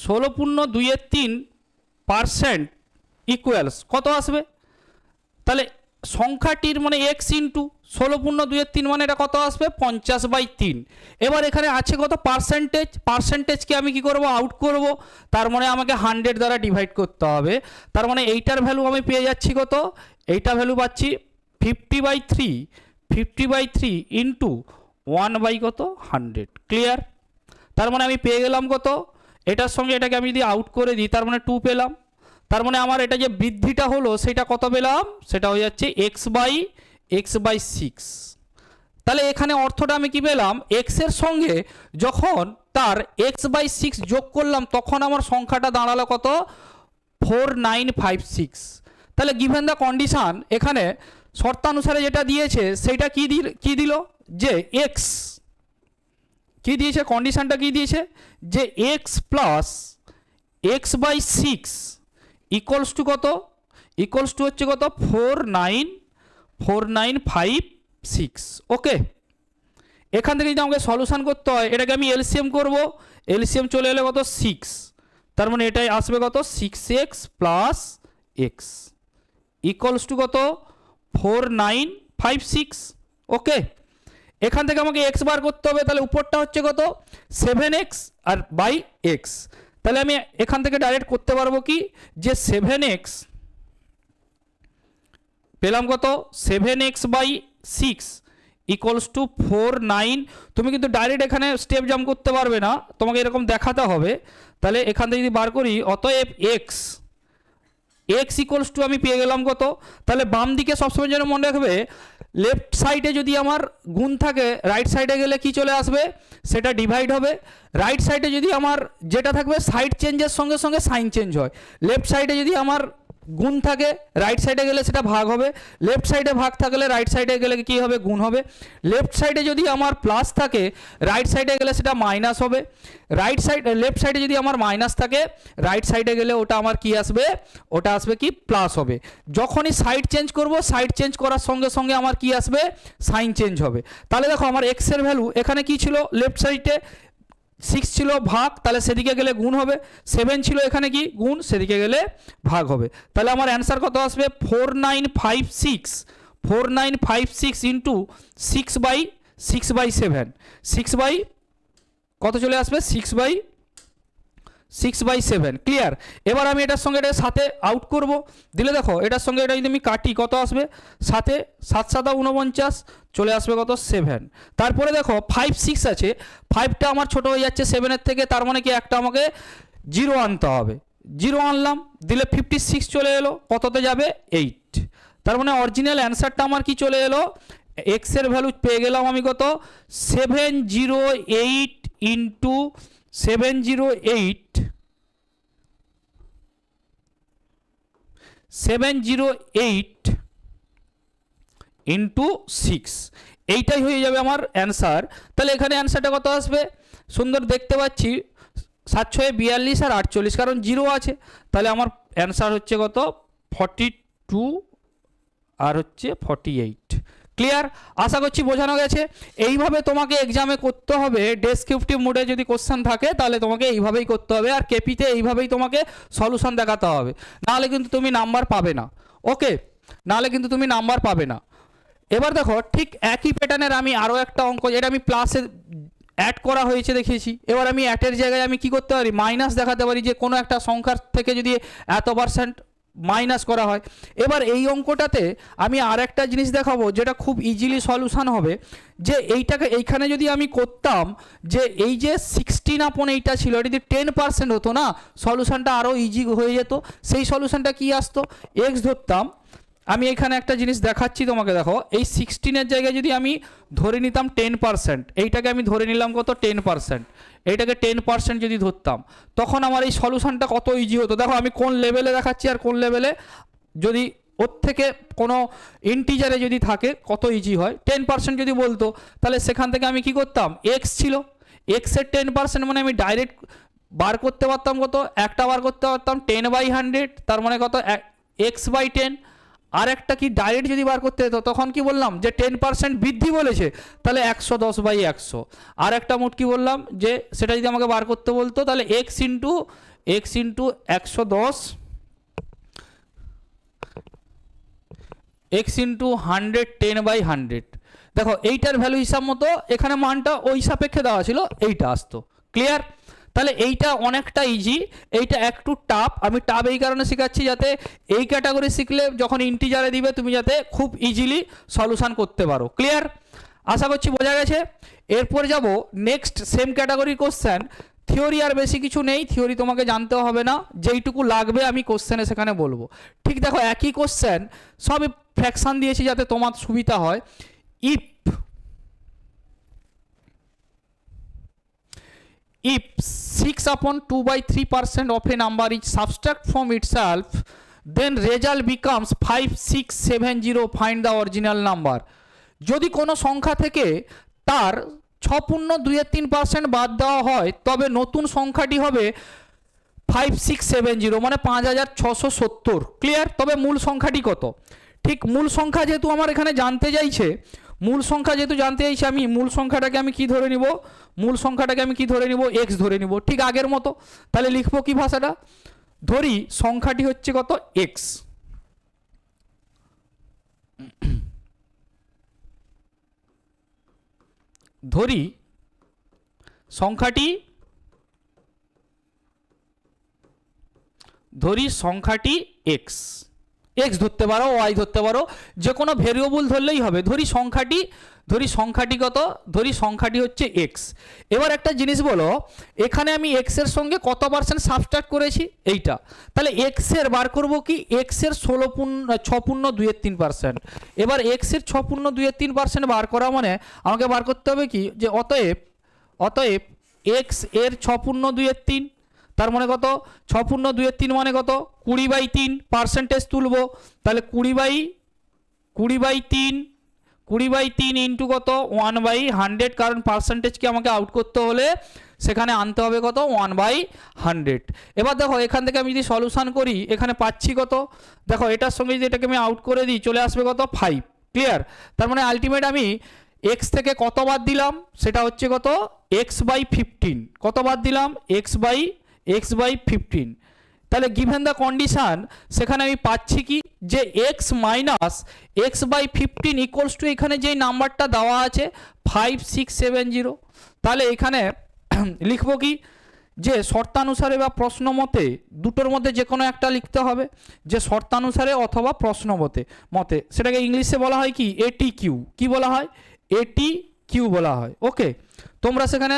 16.2/3% ইকুয়ালস কত আসবে, তাহলে সংখ্যাটির মানে এক্স ইন্টু 16.2/3 মানে এটা কত আসবে 50/3। এবার এখানে আছে কত পার্সেন্টেজ, পার্সেন্টেজকে আমি কি করব আউট করব, তার মানে আমাকে 100 দ্বারা ডিভাইড করতে হবে। তার মানে এইটার ভ্যালু আমি পেয়ে যাচ্ছি কত, এইটা ভ্যালু পাচ্ছি 50/3 ইন্টু 1/100, ক্লিয়ার। তার মানে আমি পেয়ে গেলাম কত, এটার সঙ্গে এটাকে আমি যদি আউট করে দিই তার মানে 2 পেলাম। তার মানে আমার এটা যে বৃদ্ধিটা হলো সেটা কত পেলাম, সেটা হয়ে যাচ্ছে x/6। তাহলে এখানে অর্থটা আমি কি পেলাম, এক্স এর সঙ্গে যখন তার x/6 যোগ করলাম তখন আমার সংখ্যাটা দাঁড়ালো কত, 4956। তাহলে গিভেন দ্য কন্ডিশন, এখানে শর্তানুসারে যেটা দিয়েছে সেটা কি দিল, যে এক্স কি দিয়েছে, কন্ডিশনটা কি দিয়েছে, যে x plus x/6 equals to কত, ইকুয়ালস টু হচ্ছে কত, 4956। ওকে, এখান থেকে যদি আমাকে সলিউশন করতে হয়, এটাকে আমি এলসিএম করব, এলসিএম চলে এলে কত 6, তার মানে এটাই আসবে কত 6x plus x equals two কত 4956। ওকে, এখান থেকে আমাকে এক্স বার করতে হবে, তাহলে উপরটা হচ্ছে কত 7x আর বাই এক্স। তাহলে আমি এখান থেকে ডাইরেক্ট করতে পারবো কি, যে 7x পেলাম কত 7x/6 ইকুয়ালস টু 49। তুমি কিন্তু ডাইরেক্ট এখানে স্টেপ জাম্প করতে পারবে না, তোমাকে এরকম দেখাতে হবে। তাহলে এখান থেকে যদি বার করি, অতএব এক্স ইকুয়ালস টু আমি পেয়ে গেলাম কত, তাহলে বাম দিকে সবসময় যেন মনে রাখবে, লেফট সাইডে যদি আমার গুণ থাকে রাইট সাইডে গেলে কি চলে আসবে, সেটা ডিভাইড হবে। রাইট সাইডে যদি আমার যেটা থাকবে সাইড চেঞ্জের সঙ্গে সঙ্গে সাইন চেঞ্জ হয়। লেফট সাইডে যদি আমার গুণ থাকে রাইট সাইডে গেলে সেটা ভাগ হবে, লেফট সাইডে ভাগ থাকলে রাইট সাইডে গেলে কি হবে, গুণ হবে। লেফট সাইডে যদি আমার প্লাস থাকে রাইট সাইডে গেলে সেটা মাইনাস হবে। লেফট সাইডে যদি আমার মাইনাস থাকে রাইট সাইডে গেলে ওটা আমার কি আসবে, ওটা আসবে কি প্লাস হবে। যখনই সাইড চেঞ্জ করব, সাইড চেঞ্জ করার সঙ্গে সঙ্গে আমার কি আসবে, সাইন চেঞ্জ হবে। তাহলে দেখো আমার এক্স এর ভ্যালু এখানে কি ছিল, লেফট সাইডে 6 ছিল ভাগ, তাহলে সেদিকে গেলে গুণ হবে। 7 ছিল এখানে কি গুণ, সেদিকে গেলে ভাগ হবে। তাহলে আমার অ্যান্সার কত আসবে, 4956 ইন্টু 6/7, 6 কত চলে আসবে, 6/7। ক্লিয়ার? এবার আমি এটার সঙ্গে এটার সাথে আউট করব, দিলে দেখো এটার সঙ্গে এটা যদি আমি কাটি কত আসবে, সাথে 7 7 49 চলে আসবে কত 7। তারপরে দেখো 5 6 আছে, 5টা আমার ছোট হয়ে যাচ্ছে 7-এর থেকে, তার মানে কি একটা আমাকে 0 আনতে হবে। 0 আনলাম, দিলে 56 চলে এলো, কততে যাবে 8। তার মানে অরিজিনাল অ্যান্সারটা আমার কি চলে এলো, এক্স এর ভ্যালু পেয়ে গেলাম আমি কত 708 ইন্টু 708 ইন্টু 6, এইটাই হয়ে যাবে আমার অ্যান্সার। তাহলে এখানে অ্যান্সারটা কত আসবে, সুন্দর দেখতে পাচ্ছি 7 6 42 আর 48, কারণ 0 আছে। তাহলে আমার অ্যান্সার হচ্ছে কত 42 আর হচ্ছে 48। ক্লিয়ার? আশা করছি বোঝানো গেছে। এইভাবে তোমাকে এক্সামে করতে হবে, ডেসক্রিপটিভ মোডে যদি কোশ্চেন থাকে তাহলে তোমাকে এইভাবেই করতে হবে, আর কেপিতে এইভাবেই তোমাকে সলিউশন দেখাতে হবে, নাহলে কিন্তু তুমি নাম্বার পাবে না। ওকে, নাহলে কিন্তু তুমি নাম্বার পাবে না। এবার দেখো ঠিক একই প্যাটার্নের আমি আরও একটা অঙ্ক, যেটা আমি প্লাসে অ্যাড করা হয়েছে দেখিয়েছি। এবার আমি অ্যাটের জায়গায় আমি কি করতে পারি, মাইনাস দেখাতে পারি, যে কোনো একটা সংখ্যার থেকে যদি এত % মাইনাস করা হয়। এবার এই অঙ্কটাতে আমি আর একটা জিনিস দেখাবো যেটা খুব ইজিলি সলিউশন হবে, যে এইখানে যদি আমি করতাম, যে এই যে 16/8টা ছিল, এটা যদি 10% হতো না, সলিউশনটা আরও ইজি হয়ে যেত। সেই সলিউশনটা কি আসতো, এক্স ধরতাম। আমি এখানে একটা জিনিস দেখাচ্ছি তোমাকে, দেখো এই 16-এর জায়গায় যদি আমি ধরে নিতাম 10%, এইটাকে আমি ধরে নিলাম কত 10%, এইটাকে 10% যদি ধরতাম, তখন আমার এই সলিউশনটা কত ইজি হতো। দেখো আমি কোন লেভেলে দেখাচ্ছি আর কোন লেভেলে, যদি ওর থেকে কোনো ইন্টিজারে যদি থাকে কত ইজি হয়। 10% যদি বলতো, তাহলে সেখান থেকে আমি কি করতাম, এক্স ছিল, এক্সের 10% মানে আমি ডাইরেক্ট বার করতে পারতাম কত, একটা বার করতে পারতাম 10/100, তার মানে কত x/10। আর একটা কি ডাইরেক্ট যদি বার করতে হতো, তখন কি বললাম, যে 10% বৃদ্ধি বলেছে, তাহলে 110/100। আর একটা মোট কি বললাম, যে সেটা যদি আমাকে বার করতে বলতো, তাহলে x ইন্টু 110, x ইন্টু 100 10/100। দেখো এইটার ভ্যালু হিসাব মতো এখানে মানটা ওই সাপেক্ষে দেওয়া ছিল, এইটা আসতো। ক্লিয়ার? তাহলে এইটা অনেকটা ইজি, এইটা একটু টাফ। আমি টাফ এই কারণে শেখাচ্ছি, যাতে এই ক্যাটাগরি শিখলে যখন ইন্টিজারে দিবে তুমি যাতে খুব ইজিলি সলিউশন করতে পারো। ক্লিয়ার? আশা করছি বোঝা গেছে। এরপর যাব নেক্সট সেম ক্যাটাগরির কোশ্চেন। থিওরি আর বেশি কিছু নেই, থিওরি তোমাকে জানতেও হবে না, যেইটুকু লাগবে আমি কোশ্চেনে সেখানে বলবো। ঠিক দেখো একই কোশ্চেন, সবই ফ্র্যাকশান দিয়েছি যাতে তোমার সুবিধা হয়। If if 6/2/3% of a number is subtract from itself, then result becomes 5670. Find the original number. যদি কোনো সংখ্যা থেকে তার 6.23% বাদ দেওয়া হয় তবে নতুন সংখ্যাটি হবে 5670 মানে 5670। ক্লিয়ার? তবে মূল সংখ্যাটি কত? ঠিক মূল সংখ্যা যেহেতু আমার এখানে জানতে চাইছে, মূল সংখ্যা যেহেতু জানতে চাইছে, আমি মূল সংখ্যাটাকে আমি কি ধরে নিব? মূল সংখ্যাটাকে আমি কি ধরে নিব? x ধরে নিব, ঠিক আগের মতো। তাহলে লিখবো কি ভাষাটা? ধরি সংখ্যাটি হচ্ছে কত? x। ধরি সংখ্যাটি x, x ধরতে পারো, y ধরতে পারো, যে কোনো ভেরিয়েবল ধরলেই হবে। ধরি সংখ্যাটি কত? ধরি সংখ্যাটি হচ্ছে x। এবার একটা জিনিস বলো, এখানে আমি x এর সঙ্গে কত পার্সেন্ট সাবট্রাক্ট করেছি? এইটা। তাহলে x এর বার করব কি? x এর 6.23%। এবার x এর 6.23% বার করা মানে আমাকে বার করতে হবে কি? যে অতএব x এর 6.23, তার মানে কত? 6.23 মানে কত? 20/3 পার্সেন্টেজ তুলবো। তাহলে 20/3 ইন্টু কত? 1/100, কারণ পার্সেন্টেজকে আমাকে আউট করতে হলে সেখানে আনতে হবে কত? 1/100। এবার দেখো এখান থেকে আমি যদি সলিউশন করি, এখানে পাচ্ছি কত? দেখো এটার সঙ্গে যদি এটাকে আমি আউট করে দিই, চলে আসবে কত? 5। ক্লিয়ার? তার মানে আলটিমেট আমি x থেকে কত বাদ দিলাম? সেটা হচ্ছে কত? x/15। কত বাদ দিলাম? x/15। তাহলে গিভেন দ্য কন্ডিশন, সেখানে আমি পাচ্ছি কি? যে x minus x/15 equals to এখানে যেই নাম্বারটা দেওয়া আছে 5670। তাহলে এখানে লিখবো কি? যে শর্তানুসারে বা প্রশ্ন মতে দুটোর মধ্যে যে কোনো একটা লিখতে হবে, যে শর্তানুসারে অথবা প্রশ্ন মতে সেটাকে ইংলিশে বলা হয় কি? ATQ। কি বলা হয়? ATQ বলা হয়। ওকে, তোমরা সেখানে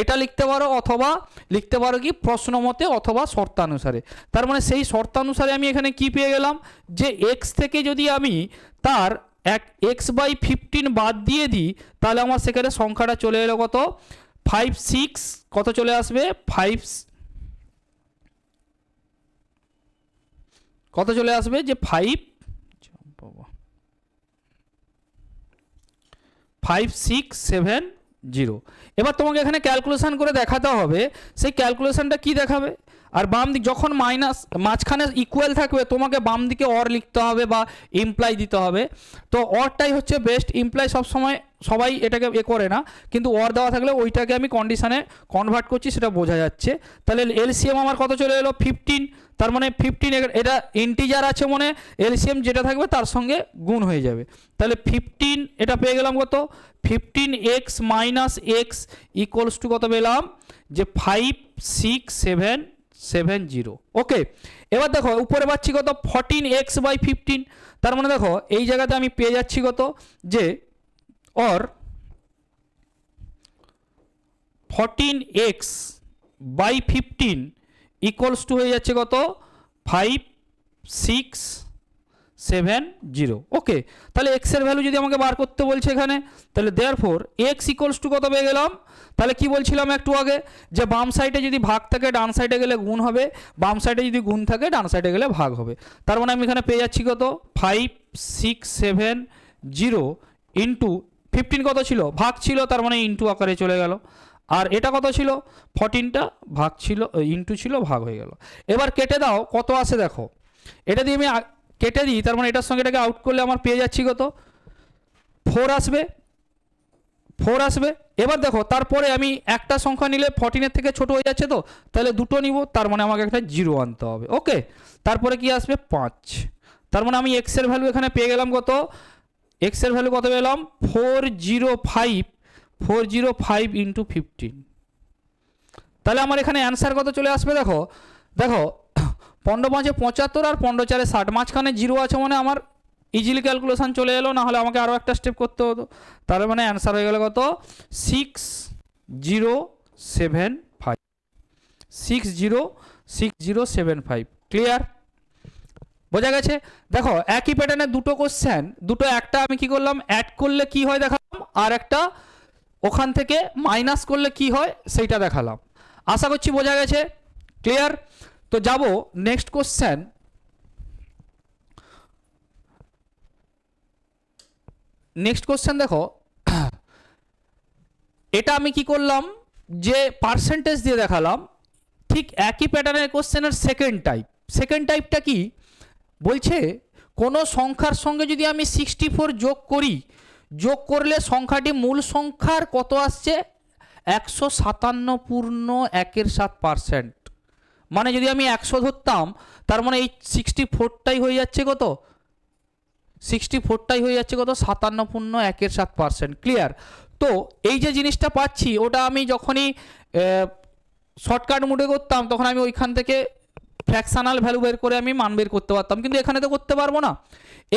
এটা লিখতে পারো অথবা লিখতে পারো কি? প্রশ্ন মতে অথবা শর্তানুসারে। তার মানে সেই শর্তানুসারে আমি এখানে কি পেয়ে গেলাম? যে x থেকে যদি আমি তার x/15 বাদ দিয়ে দিই, তাহলে আমার সেখানে সংখ্যাটা চলে এলো কত? 56 কত চলে আসবে? কত চলে আসবে? যে 5670। এবার তোমাকে এখানে ক্যালকুলেশন করে দেখাতে হবে। সেই ক্যালকুলেশনটা কি দেখাবে? আর বাম দিক যখন মাইনাস মাঝখানে ইকুয়াল থাকবে, তোমাকে বাম দিকে অর লিখতে হবে বা ইমপ্লাই দিতে হবে। তো অরটাই হচ্ছে বেস্ট। ইমপ্লাই সবসময় সবাই এটাকে করে না, কিন্তু অর দেওয়া থাকলে ওইটাকে আমি কন্ডিশনে কনভার্ট করছি, সেটা বোঝা যাচ্ছে। তাহলে এলসিএম আমার কত চলে এলো? 15। তার মানে 15, এটা ইন্টিজার আছে মানে এলসিএম যেটা থাকবে তার সঙ্গে গুণ হয়ে যাবে। তাহলে 15 এটা পেয়ে গেলাম কত? 15x minus x equals two কত পেলাম? যে 5670। ওকে, এবার দেখো উপরে পাচ্ছি কত? 14x/15। তার মানে দেখো এই জায়গাতে আমি পেয়ে যাচ্ছি কত? যে और 14x/15 ইকুয়ালস টু হয়ে যাচ্ছে কত? 5670। ওকে, তাহলে x এর ভ্যালু যদি আমাকে বার করতে বলছে এখানে, তাহলে দেয়ারফর x ইকুয়ালস টু কত পেয়ে গেলাম? তাহলে কি বলছিলাম একটু আগে? যে বাম সাইডে যদি ভাগ থাকে ডান সাইডে গেলে গুণ হবে, বাম সাইডে যদি গুণ থাকে ডান সাইডে গেলে ভাগ হবে। তার মানে আমি এখানে পেয়ে যাচ্ছি কত? 5670 ইন্টু 15 কত ছিল? ভাগ ছিল, তার মানে ইন্টু আকারে চলে গেল। আর এটা কত ছিল? 14টা ভাগ ছিল, ইন্টু ছিল, ভাগ হয়ে গেল। এবার কেটে দাও, কত আসে দেখো। এটা দিয়ে আমি কেটে দিই, তার মানে এটার সঙ্গে এটাকে আউট করলে আমার পেয়ে যাচ্ছি কত? 4 আসবে। এবার দেখো তারপরে আমি একটা সংখ্যা নিলে 14 থেকে ছোট হয়ে যাচ্ছে, তো তাহলে দুটো নিব, তার মানে আমাকে একটা 0 আনতে হবে। ওকে, তারপরে কি আসবে? 5। তার মানে আমি x এর ভ্যালু এখানে পেয়ে গেলাম কত? x এর ভ্যালু কত পেলাম? 405 ইন্টু 15। তাহলে আমার এখানে অ্যান্সার কত চলে আসবে? দেখো 15×5 75 আর 15×4 60, মাঝখানে 0 আছে মানে আমার ইজিলি ক্যালকুলেশন চলে এলো, না হলে আমাকে আরও একটা স্টেপ করতে হতো। তার মানে অ্যান্সার হয়ে গেল কত? 6075। ক্লিয়ার? বোঝা গেছে? দেখো একই প্যাটার্নের দুটো কোশ্চেন, একটা আমি কি করলাম? অ্যাড করলে কি হয় দেখালাম, আর একটা ওখান থেকে মাইনাস করলে কি হয় সেইটা দেখালাম। আশা করছি বোঝা গেছে, ক্লিয়ার। তো যাব নেক্সট কোশ্চেন। নেক্সট কোশ্চেন দেখো, এটা আমি কি করলাম যে পার্সেন্টেজ দিয়ে দেখালাম, ঠিক একই প্যাটার্নের কোশ্চেনের সেকেন্ড টাইপ। সেকেন্ড টাইপটা কি বলছে, কোনো সংখ্যার সঙ্গে যদি আমি 64 যোগ করি, যোগ করলে সংখ্যাটি মূল সংখ্যার কত আসছে, 157.1 মানে যদি আমি 100 ধরতাম, তার মানে এই 64টাই হয়ে যাচ্ছে কত, 64টাই হয়ে যাচ্ছে কত, 57.17%। ক্লিয়ার। তো এই যে জিনিসটা পাচ্ছি, ওটা আমি যখনই শর্টকাট মোডে করতাম, তখন আমি ওইখান থেকে ফ্র্যাকশনাল ভ্যালু বের করে আমি মান বের করতে পারতাম, কিন্তু এখানে তো করতে পারবো না।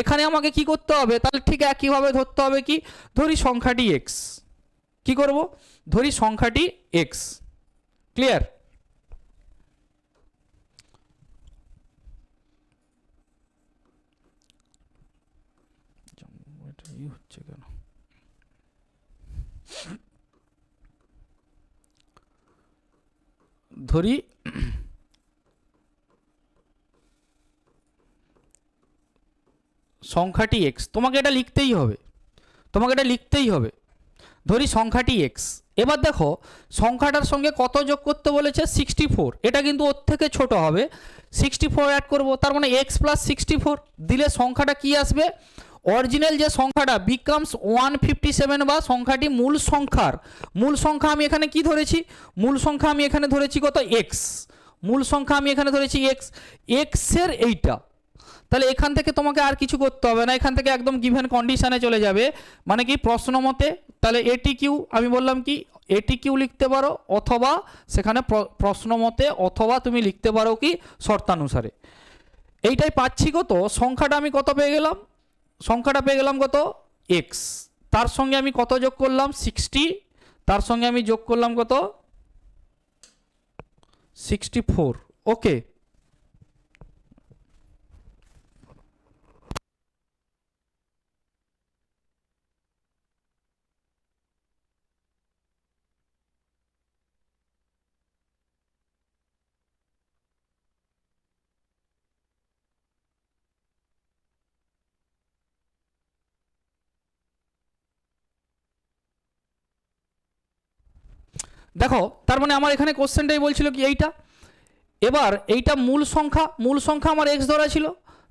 এখানে আমাকে কি করতে হবে, তাহলে ঠিক একইভাবে ধরতে হবে কি, ধরি সংখ্যাটি এক্স, কি করব, ধরি সংখ্যাটি এক্স। ক্লিয়ার। হচ্ছে কেন, ধরি সংখ্যাটি এক্স, তোমাকে এটা লিখতেই হবে, তোমাকে এটা লিখতেই হবে। ধরি সংখ্যাটি এক্স। এবার দেখো সংখ্যাটার সঙ্গে কত যোগ করতে বলেছে, 64। এটা কিন্তু ওর থেকে ছোট হবে, 64 অ্যাড করব, তার মানে এক্স প্লাস 64 দিলে সংখ্যাটা কি আসবে, অরিজিনাল যে সংখ্যাটা বিকামস 157, বা সংখ্যাটি মূল সংখ্যা আমি এখানে কি ধরেছি, মূল সংখ্যা আমি এখানে ধরেছি কত, এক্স। মূল সংখ্যা আমি এখানে ধরেছি এক্স, এক্সের এইটা। তাহলে এখান থেকে তোমাকে আর কিছু করতে হবে না, এখান থেকে একদম গিভেন কন্ডিশনে চলে যাবে, মানে কি প্রশ্ন মতে। তাহলে এটি কিউ আমি বললাম কি, এটি কিউ লিখতে পারো, অথবা সেখানে প্রশ্ন মতে, অথবা তুমি লিখতে পারো কি শর্তানুসারে। এইটাই পাচ্ছি কত, সংখ্যাটা আমি কত পেয়ে গেলাম, সংখ্যাটা পেয়ে গেলাম কত, এক্স। তার সঙ্গে আমি কত যোগ করলাম, 60, তার সঙ্গে আমি যোগ করলাম কত, 64। ওকে। দেখো তার মানে আমার এখানে কোশ্চেনটাই বলছিল কি এইটা। এবার এইটা মূল সংখ্যা আমার এক্স ধরা ছিল,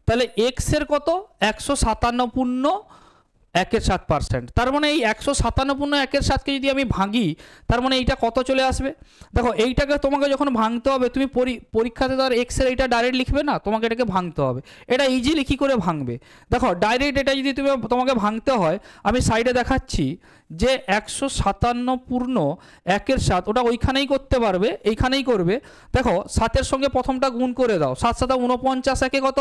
তাহলে এক্সের কত, 157.1 তার মানে এই 157.1 যদি আমি ভাঙি, তার মানে এইটা কত চলে আসবে। দেখো এইটাকে তোমাকে যখন ভাঙতে হবে, তুমি পরীক্ষাতে তো আর এক্সের এইটা ডাইরেক্ট লিখবে না, তোমাকে এটাকে ভাঙতে হবে। এটা ইজিলি কী করে ভাঙবে, দেখো ডাইরেক্ট এটা যদি তোমাকে ভাঙতে হয়, আমি সাইডে দেখাচ্ছি যে 157.1 ওটা ওইখানেই করতে পারবে, এইখানেই করবে। দেখো 7-এর সঙ্গে প্রথমটা গুণ করে দাও, 7 7 49, একে কত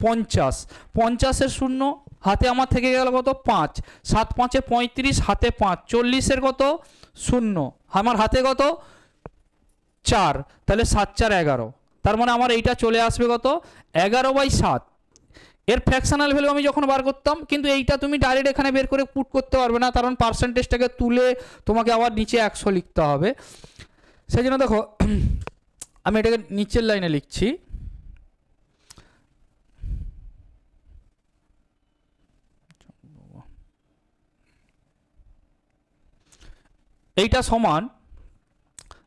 50, 50-এর শূন্য হাতে আমার থেকে গেল কত 5, 7 5 35, হাতে 5, 40-এর কত 0, আমার হাতে কত 4, তাহলে 7 4 11, তার মানে আমার এইটা চলে আসবে কত 11/7। এর ফ্র্যাকশনাল ভ্যালু আমি যখন বার করতাম, কিন্তু এইটা তুমি ডাইরেক্ট এখানে বের করে পুট করতে পারবে না, কারণ পার্সেন্টেজটাকে তুলে তোমাকে আবার নিচে 100 লিখতে হবে। সেই জন্য দেখো আমি এটাকে নিচের লাইনে লিখছি, এইটা সমান,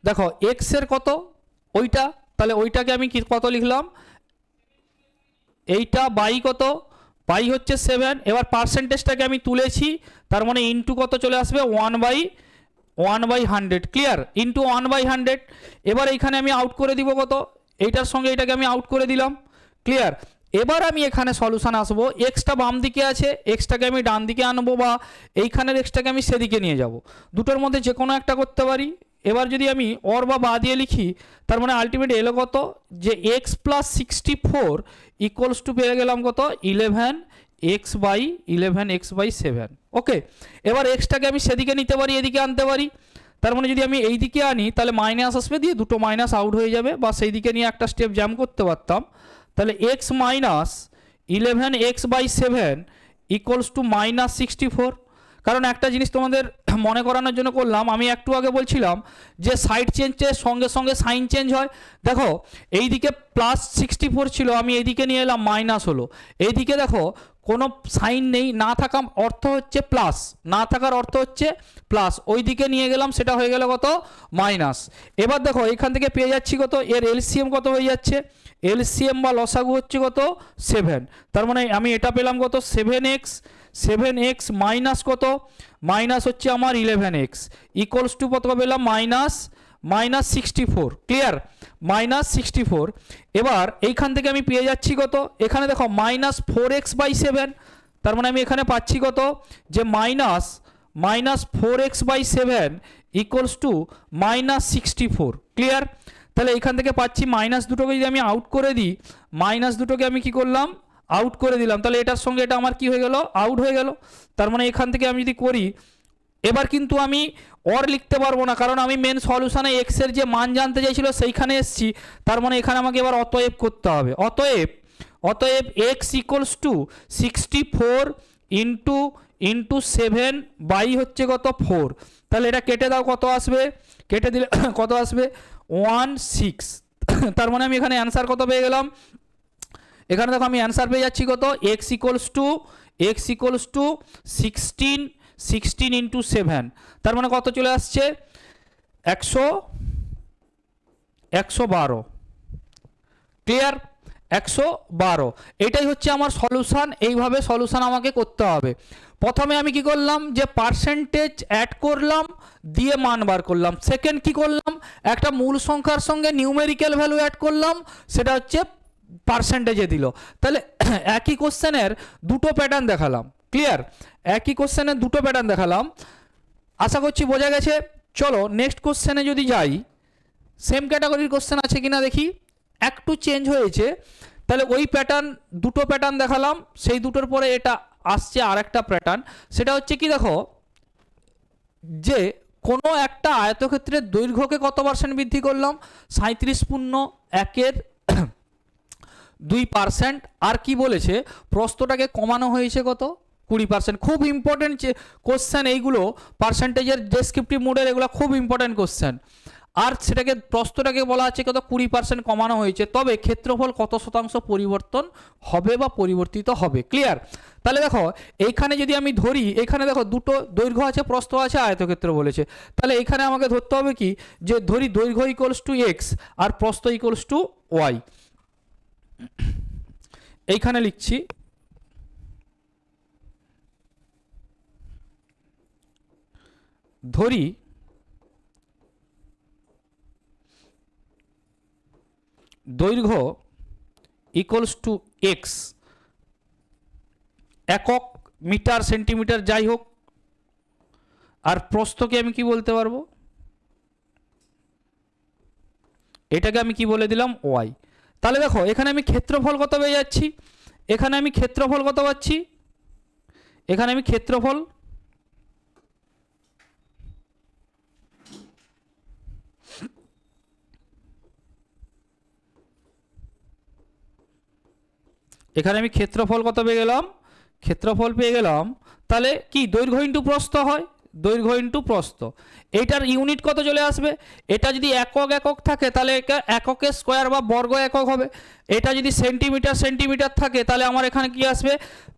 দেখো এক্স এর কত ওইটা, তাহলে ওইটাকে আমি কত লিখলাম, এইটা বাই কত, বাই হচ্ছে 7। এবার পার্সেন্টেজটাকে আমি তুলেছি, তার মানে ইন্টু কত চলে আসবে 1/100। Clear, into 1/100। এবার এইখানে আমি আউট করে দিব কত, এইটার সঙ্গে এটাকে আমি আউট করে দিলাম। ক্লিয়ার। এবার আমি এখানে সলিউশন আসবো, এক্সটা বাম দিকে আছে, এক্সটাকে আমি ডান দিকে আনবো, বা এইখানের এক্সটাকে আমি সেদিকে নিয়ে যাব, দুটোর মধ্যে যে কোনো একটা করতে পারি। এবার যদি আমি অর বা দিয়ে লিখি, তার মানে আলটিমেট এলো কত, যে এক্স প্লাস 64 ইকুয়ালস টু পেয়ে গেলাম কত 11x/7। ওকে। এবার এক্সটাকে আমি সেদিকে নিতে পারি, এদিকে আনতে পারি, তার মানে যদি আমি এই দিকে আনি তাহলে মাইনাস আসবে, দিয়ে দুটো মাইনাস আউট হয়ে যাবে, বা সেই দিকে নিয়ে একটা স্টেপ জ্যাম করতে পারতাম। তাহলে x - 11x/7 ইকুয়ালস টু -64, কারণ একটা জিনিস তোমাদের মনে করানোর জন্য করলাম, আমি একটু আগে বলছিলাম যে সাইড চেঞ্জের সঙ্গে সঙ্গে সাইন চেঞ্জ হয়। দেখো এইদিকে +64 ছিল, আমি এইদিকে নিয়ে এলাম মাইনাস হলো, এইদিকে দেখো কোনো সাইন নেই, না থাকা অর্থ হচ্ছে প্লাস, না থাকার অর্থ হচ্ছে প্লাস, ওই দিকে নিয়ে গেলাম সেটা হয়ে গেল কত মাইনাস। এবার দেখো এখান থেকে পেয়ে যাচ্ছি কত, এর এলসিএম কত হয়ে যাচ্ছে, এলসিএম বা লসাগু হচ্ছে কত 7, তার মানে আমি এটা পেলাম কত 7x মাইনাস কত, মাইনাস হচ্ছে আমার 11x ইকুয়ালস টু কত পেলাম -64, ক্লিয়ার, -64। এবার এইখান থেকে আমি পেয়ে যাচ্ছি কত, এখানে দেখো -4x/7, তার মানে আমি এখানে পাচ্ছি কত যে -4x/7 ইকুয়ালস টু -64, ক্লিয়ার। তাহলে এখান থেকে পাচ্ছি মাইনাস দুটোকে যদি আমি আউট করে দিই, মাইনাস দুটোকে আমি কি করলাম আউট করে দিলাম, তাহলে এটার সঙ্গে এটা আমার কি হয়ে গেল আউট হয়ে গেল। তার মানে এখান থেকে আমি যদি করি, এবার কিন্তু আমি অর লিখতে পারবো না, কারণ আমি মেন সলিউশনে এক্স এর যে মান জানতে চাইছিল সেইখানে এসেছি, তার মানে এখানে আমাকে এবার অতএব করতে হবে। অতএব x equals to 64 into 7 by হচ্ছে কত 4, তাহলে এটা কেটে দাও, কত আসবে, কেটে দিলে কত আসবে 16। তার মানে আমি এখানে অ্যান্সার কত পেয়ে গেলাম, এখানে দেখো আমি অ্যান্সার পেয়ে যাচ্ছি কত, এক্স ইকুয়ালস টু 16 ইন্টু 7, তার মানে কত চলে আসছে 112, ক্লিয়ার, 112। এটাই হচ্ছে আমার সলিউশন, এইভাবে সলিউশন আমাকে করতে হবে। প্রথমে আমি কি করলাম যে পার্সেন্টেজ অ্যাড করলাম, দিয়ে মান বার করলাম। সেকেন্ড কি করলাম, একটা মূল সংখ্যার সঙ্গে নিউমেরিক্যাল ভ্যালু অ্যাড করলাম, সেটা হচ্ছে পার্সেন্টেজে দিল। তাহলে একই কোশ্চেনের দুটো প্যাটার্ন দেখালাম, ক্লিয়ার, একই কোশ্চেনের দুটো প্যাটার্ন দেখালাম, আশা করছি বোঝা গেছে। চলো নেক্সট কোশ্চেনে যদি যাই, সেম ক্যাটাগরির কোশ্চেন আছে কিনা দেখি, একটু চেঞ্জ হয়েছে, তাহলে ওই প্যাটার্ন দুটো প্যাটার্ন দেখালাম, সেই দুটোর পরে এটা আসছে আর একটা প্যাটার্ন। সেটা হচ্ছে কি, দেখো যে কোনো একটা আয়তক্ষেত্রের দৈর্ঘ্যকে কত পার্সেন্ট বৃদ্ধি করলাম, 37.1/2%, আর কি বলেছে প্রস্থটাকে কমানো হয়েছে কত 20%। খুব ইম্পর্টেন্ট কোশ্চেন এইগুলো, পার্সেন্টেজের ডেসক্রিপটিভ মোডের এগুলো খুব ইম্পর্টেন্ট কোশ্চেন। আর সেটাকে প্রস্থটাকে বলা আছে কত 20% কমানো হয়েছে, তবে ক্ষেত্রফল কত শতাংশ পরিবর্তন হবে বা পরিবর্তিত হবে, ক্লিয়ার। তাহলে দেখো এইখানে যদি আমি ধরি, এখানে দেখো দুটো দৈর্ঘ্য আছে, প্রস্থ আছে, আয়তক্ষেত্র বলেছে, তাহলে এখানে আমাকে ধরতে হবে কি, যে ধরি দৈর্ঘ্য ইকুয়ালস টু এক্স আর প্রস্থ ইকুয়ালস টু ওয়াই। এইখানে লিখছি ধরি দৈর্ঘ্য ইকুয়ালস টু এক্স, একক মিটার সেন্টিমিটার যাই হোক, আর প্রস্থকে আমি কি বলতে পারবো, এটাকে আমি কি বলে দিলাম ওয়াই। তাহলে দেখো এখানে আমি ক্ষেত্রফল কত পেয়ে যাচ্ছি, এখানে আমি ক্ষেত্রফল কত পাচ্ছি, এখানে আমি ক্ষেত্রফল কত পেয়ে গেলাম, ক্ষেত্রফল পেয়ে গেলাম। তাহলে কি দৈর্ঘ্য ইন্টু প্রস্থ হয়, দৈর্ঘ্য ইন্টু প্রস্থ, এইটার ইউনিট কত চলে আসবে, এটা যদি একক থাকে তাহলে এটা এককের স্কোয়ার বা বর্গ একক হবে, এটা যদি সেন্টিমিটার থাকে তাহলে আমার এখানে কি আসবে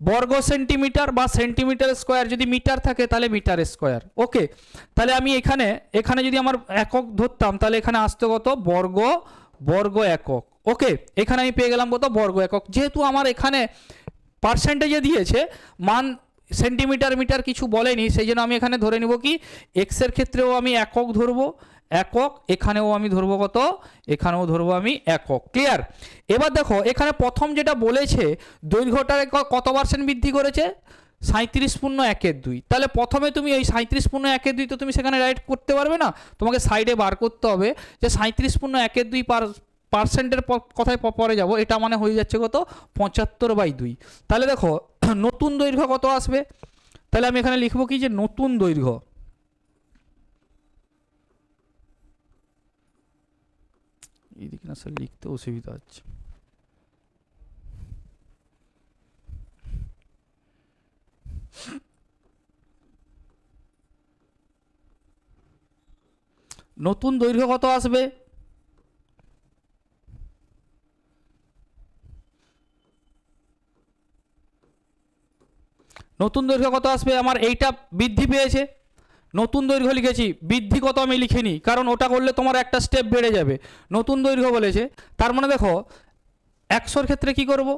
বর্গ সেন্টিমিটার, বা সেন্টিমিটার স্কোয়ার যদি মিটার থাকে তাহলে মিটার স্কোয়ার। ওকে, তাহলে আমি এখানে যদি আমার একক ধরতাম, তাহলে এখানে আসতে কত বর্গ একক। ওকে, এখানে আমি পেয়ে গেলাম কত বর্গ একক। যেহেতু আমার এখানে পার্সেন্টেজে দিয়েছে মান, সেন্টিমিটার মিটার কিছু বলেনি, সেই জন্য আমি এখানে ধরে নিব কি এক্সের ক্ষেত্রেও আমি একক ধরবো, একক, এখানেও আমি ধরবো কত, এখানেও ধরবো আমি একক, ক্লিয়ার। এবার দেখো এখানে প্রথম যেটা বলেছে দৈর্ঘ্যটাকে কত পার্সেন্ট বৃদ্ধি করেছে, 37.1/2। তাহলে প্রথমে তুমি এই 37.1/2 তো তুমি সেখানে রাইট করতে পারবে না, তোমাকে সাইডে বার করতে হবে যে 37.1/2% কথায় পরে যাব, এটা মানে হয়ে যাচ্ছে কত 75/2। তাহলে দেখো নতুন দৈর্ঘ্য কত আসবে, তাহলে আমি এখানে লিখবো কি যে নতুন দৈর্ঘ্য, এদিকে না স্যার লিখতে অসুবিধা হচ্ছে, নতুন দৈর্ঘ্য কত আসবে? নতুন দৈর্ঘ্য কত আসবে? আমার এইটা বৃদ্ধি পেয়েছে, নতুন দৈর্ঘ্য লিখেছি, বৃদ্ধি কত আমি লিখিনি, কারণ ওটা করলে তোমার একটা স্টেপ বেড়ে যাবে। নতুন দৈর্ঘ্য বলেছে, তার মানে দেখো 100-র ক্ষেত্রে কি করব?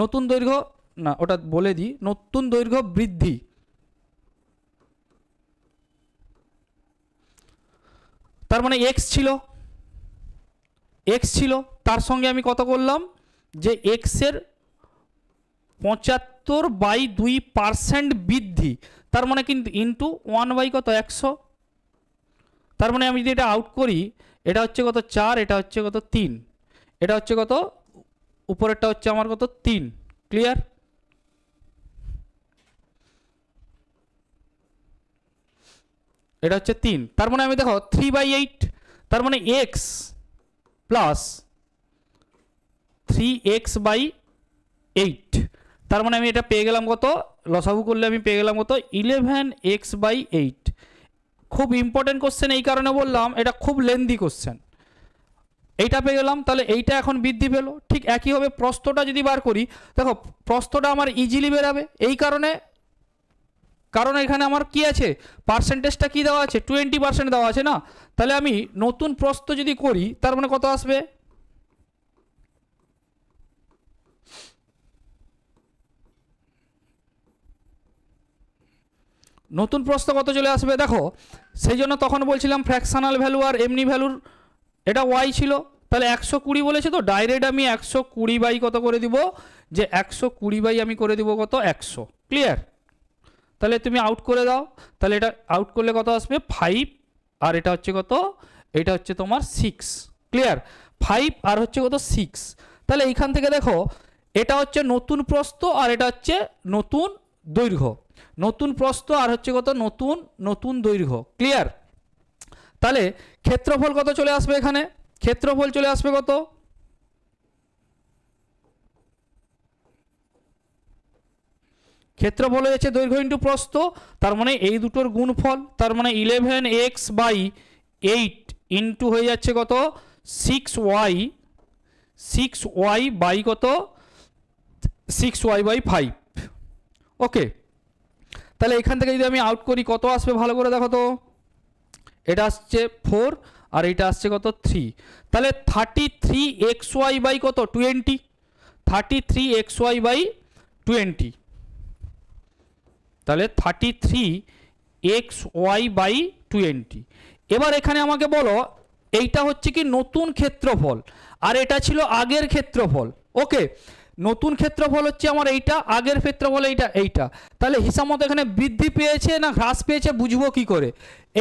নতুন দৈর্ঘ্য না, ওটা বলে দিই, নতুন দৈর্ঘ্য বৃদ্ধি, তার মানে এক্স ছিল, তার সঙ্গে আমি কত করলাম যে এক্সের 75/2% বৃদ্ধি, তার মানে কিন্তু ইন্টু 1 বাই কত 100, তার মানে আমি যদি এটা আউট করি, এটা হচ্ছে কত 4, এটা হচ্ছে কত 3, এটা হচ্ছে কত, উপরেরটা হচ্ছে আমার কত 3। ক্লিয়ার? এটা হচ্ছে 3, তার মানে আমি দেখো 3/8, তার মানে এক্স প্লাস 3x/8, তার মানে আমি এটা পেয়ে গেলাম কত, লসাগু করলে আমি পেয়ে গেলাম কত 11x/8। খুব ইম্পর্টেন্ট কোশ্চেন, এই কারণে বললাম এটা খুব লেন্দি কোশ্চেন। এইটা পেয়ে গেলাম, তাহলে এইটা এখন বৃদ্ধি পেলো। ঠিক একইভাবে প্রস্থটা যদি বার করি, দেখো প্রস্থটা আমার ইজিলি বেরাবে, এই কারণে, কারণ এখানে আমার কি আছে, পার্সেন্টেজটা কি দেওয়া আছে, 20% দেওয়া আছে না। তাহলে আমি নতুন প্রস্থ যদি করি, তার মানে কত আসবে, নতুন প্রস্থ কত চলে আসবে দেখো। সেই জন্য তখন বলছিলাম ফ্র্যাকশনাল ভ্যালু আর এমনি ভ্যালুর, এটা ওয়াই ছিল, তাহলে 120 বলেছে, তো ডাইরেক্ট আমি 120 বাই কত করে দিব, যে 120 বাই আমি করে দিব কত 100। ক্লিয়ার? তাহলে তুমি আউট করে দাও, তাহলে এটা আউট করলে কত আসবে 5, আর এটা হচ্ছে কত, এটা হচ্ছে তোমার 6। ক্লিয়ার? 5 আর হচ্ছে কত 6, তাহলে এইখান থেকে দেখো এটা হচ্ছে নতুন প্রস্থ আর এটা হচ্ছে নতুন দৈর্ঘ্য, নতুন প্রস্থ আর হচ্ছে কত নতুন দৈর্ঘ্য। ক্লিয়ার? তাহলে ক্ষেত্রফল কত চলে আসবে এখানে, ক্ষেত্রফল চলে আসবে কত, ক্ষেত্রফল হয়েছে দৈর্ঘ্য ইন্টু প্রস্থ, তার মানে এই দুটোর গুণফল, তার মানে 11x/8 ইন্টু হয়ে যাচ্ছে কত 6y বাই কত 6y/5। ওকে, তাহলে এখান থেকে যদি আমি আউট করি কত আসবে ভালো করে দেখো তো, এটা আসছে 4 আর এটা আসছে কত 3, তাহলে 33xy বাই কত 20, 33xy বাই 20, তাহলে 33xy/20। এবার এখানে আমাকে বলো এইটা হচ্ছে কি নতুন ক্ষেত্রফল আর এটা ছিল আগের ক্ষেত্রফল। ওকে, নতুন ক্ষেত্রফল হচ্ছে আমার এইটা, আগের ক্ষেত্রফল এইটা, তাহলে হিসাব মতো এখানে বৃদ্ধি পেয়েছে না হ্রাস পেয়েছে বুঝবো কি করে?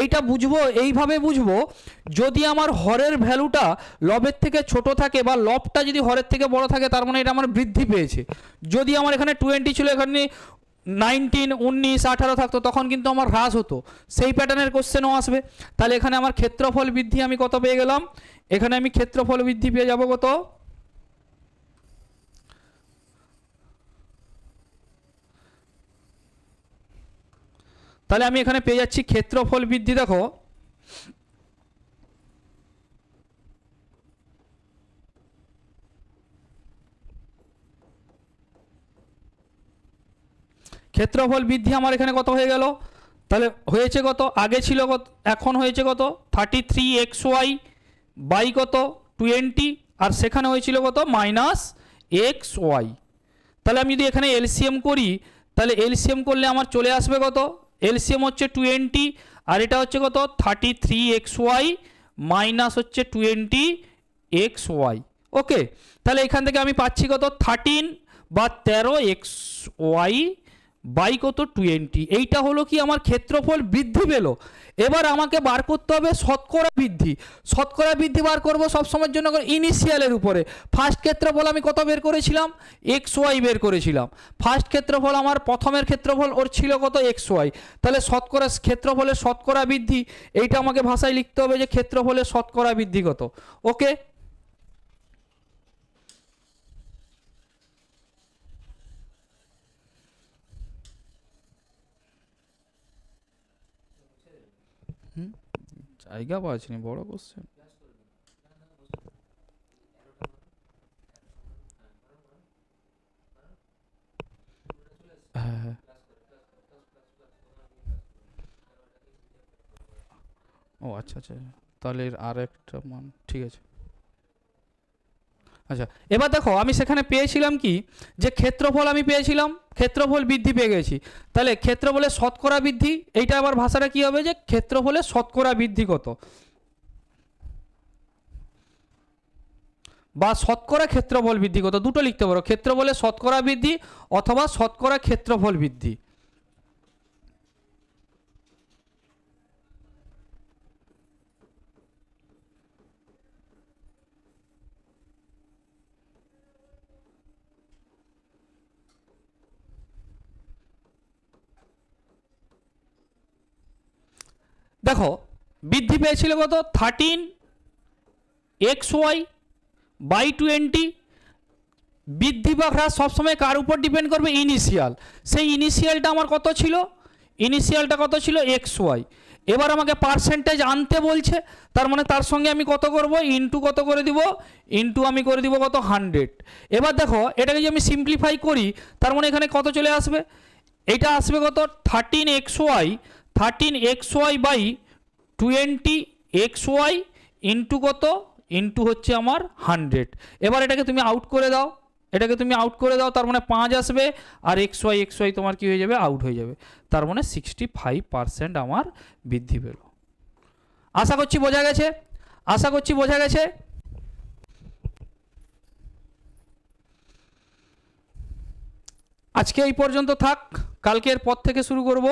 এইটা বুঝবো এইভাবে বুঝবো, যদি আমার হরের ভ্যালুটা লবের থেকে ছোট থাকে বা লবটা যদি হরের থেকে বড় থাকে, তার মানে এটা আমার বৃদ্ধি পেয়েছে। যদি আমার এখানে 20 ছিল, এখানে 19, 19, 18 থাকতো, তখন কিন্তু আমার হ্রাস হতো। সেই প্যাটার্নের কোশ্চেনও আসবে। তাহলে এখানে আমার ক্ষেত্রফল বৃদ্ধি আমি কত পেয়ে গেলাম, এখানে আমি ক্ষেত্রফল বৃদ্ধি পেয়ে যাব কত, তাহলে আমি এখানে পেয়ে যাচ্ছি ক্ষেত্রফল বৃদ্ধি, দেখো ক্ষেত্রফল বৃদ্ধি আমার এখানে কত হয়ে গেল, তাহলে হয়েছে কত, আগে ছিল কত, এখন হয়েছে কত 33xy বাই কত 20, আর সেখানে হয়েছিল কত -xy। তাহলে আমি যদি এখানে এলসিএম করি, তাহলে এলসিএম করলে আমার চলে আসবে কত, এলসিএম হচ্ছে 20 আর এটা হচ্ছে কত 33xy মাইনাস হচ্ছে 20xy। ওকে, তাহলে এখান থেকে আমি পাচ্ছি কত 13 বাই কত 20। এইটা হলো কি আমার ক্ষেত্রফল বৃদ্ধি পেল। এবার আমাকে বার করতে হবে শতকরা বৃদ্ধি। শতকরা বৃদ্ধি বার করবো সবসময়ের জন্য ইনিশিয়ালের উপরে। ফার্স্ট ক্ষেত্রফল আমি কত বের করেছিলাম, xy বের করেছিলাম। ফার্স্ট ক্ষেত্রফল আমার প্রথমের ক্ষেত্রফল ওর ছিল কত xy, তাহলে শতকরা ক্ষেত্রফলের শতকরা বৃদ্ধি, এইটা আমাকে ভাষায় লিখতে হবে যে ক্ষেত্রফলের শতকরা বৃদ্ধি কত। ওকে, জায়গা পাচ্ছি না, বড় কোশ্চেন। হ্যাঁ হ্যাঁ, ও আচ্ছা আচ্ছা, তাহলে এর আর একটা মান ঠিক আছে। আচ্ছা, এবার দেখো আমি সেখানে পেয়েছিলাম কি, যে ক্ষেত্রফল আমি পেয়েছিলাম, ক্ষেত্রফল বৃদ্ধি পেয়ে গেছি। তাহলে ক্ষেত্রফলের শতকরা বৃদ্ধি, এইটা আবার ভাষাটা কি হবে, যে ক্ষেত্রফলের শতকরা বৃদ্ধি কত, বা শতকরা ক্ষেত্রফল বৃদ্ধি কত, দুটো লিখতে পারো, ক্ষেত্রফলের শতকরা বৃদ্ধি অথবা শতকরা ক্ষেত্রফল বৃদ্ধি। দেখো বৃদ্ধি পেয়েছিল কত, 13xy/20। বৃদ্ধি বা হ্রাস সবসময় কার উপর ডিপেন্ড করবে, ইনিশিয়াল। সেই ইনিশিয়ালটা আমার কত ছিল, ইনিশিয়ালটা কত ছিল xy। এবার আমাকে পার্সেন্টেজ আনতে বলছে, তার মানে তার সঙ্গে আমি কত করব, ইনটু কত করে দিব, ইনটু আমি করে দিব কত, 100। এবার দেখো এটাকে যদি আমি সিম্পলিফাই করি, তার মানে এখানে কত চলে আসবে, এটা আসবে কত, 13xy/20xy ইনটু কত, ইনটু হচ্ছে আমার 100। এবার এটাকে তুমি আউট করে দাও, এটাকে তুমি আউট করে দাও, তার মানে 5 আসবে, আর xy তোমার কি হয়ে যাবে, আউট হয়ে যাবে। তার মানে 65% আমার বৃদ্ধি পেল। আশা করছি বোঝা গেছে, আশা করছি বোঝা গেছে। আজকে এই পর্যন্ত থাক, কালকে এর পর থেকে শুরু করব।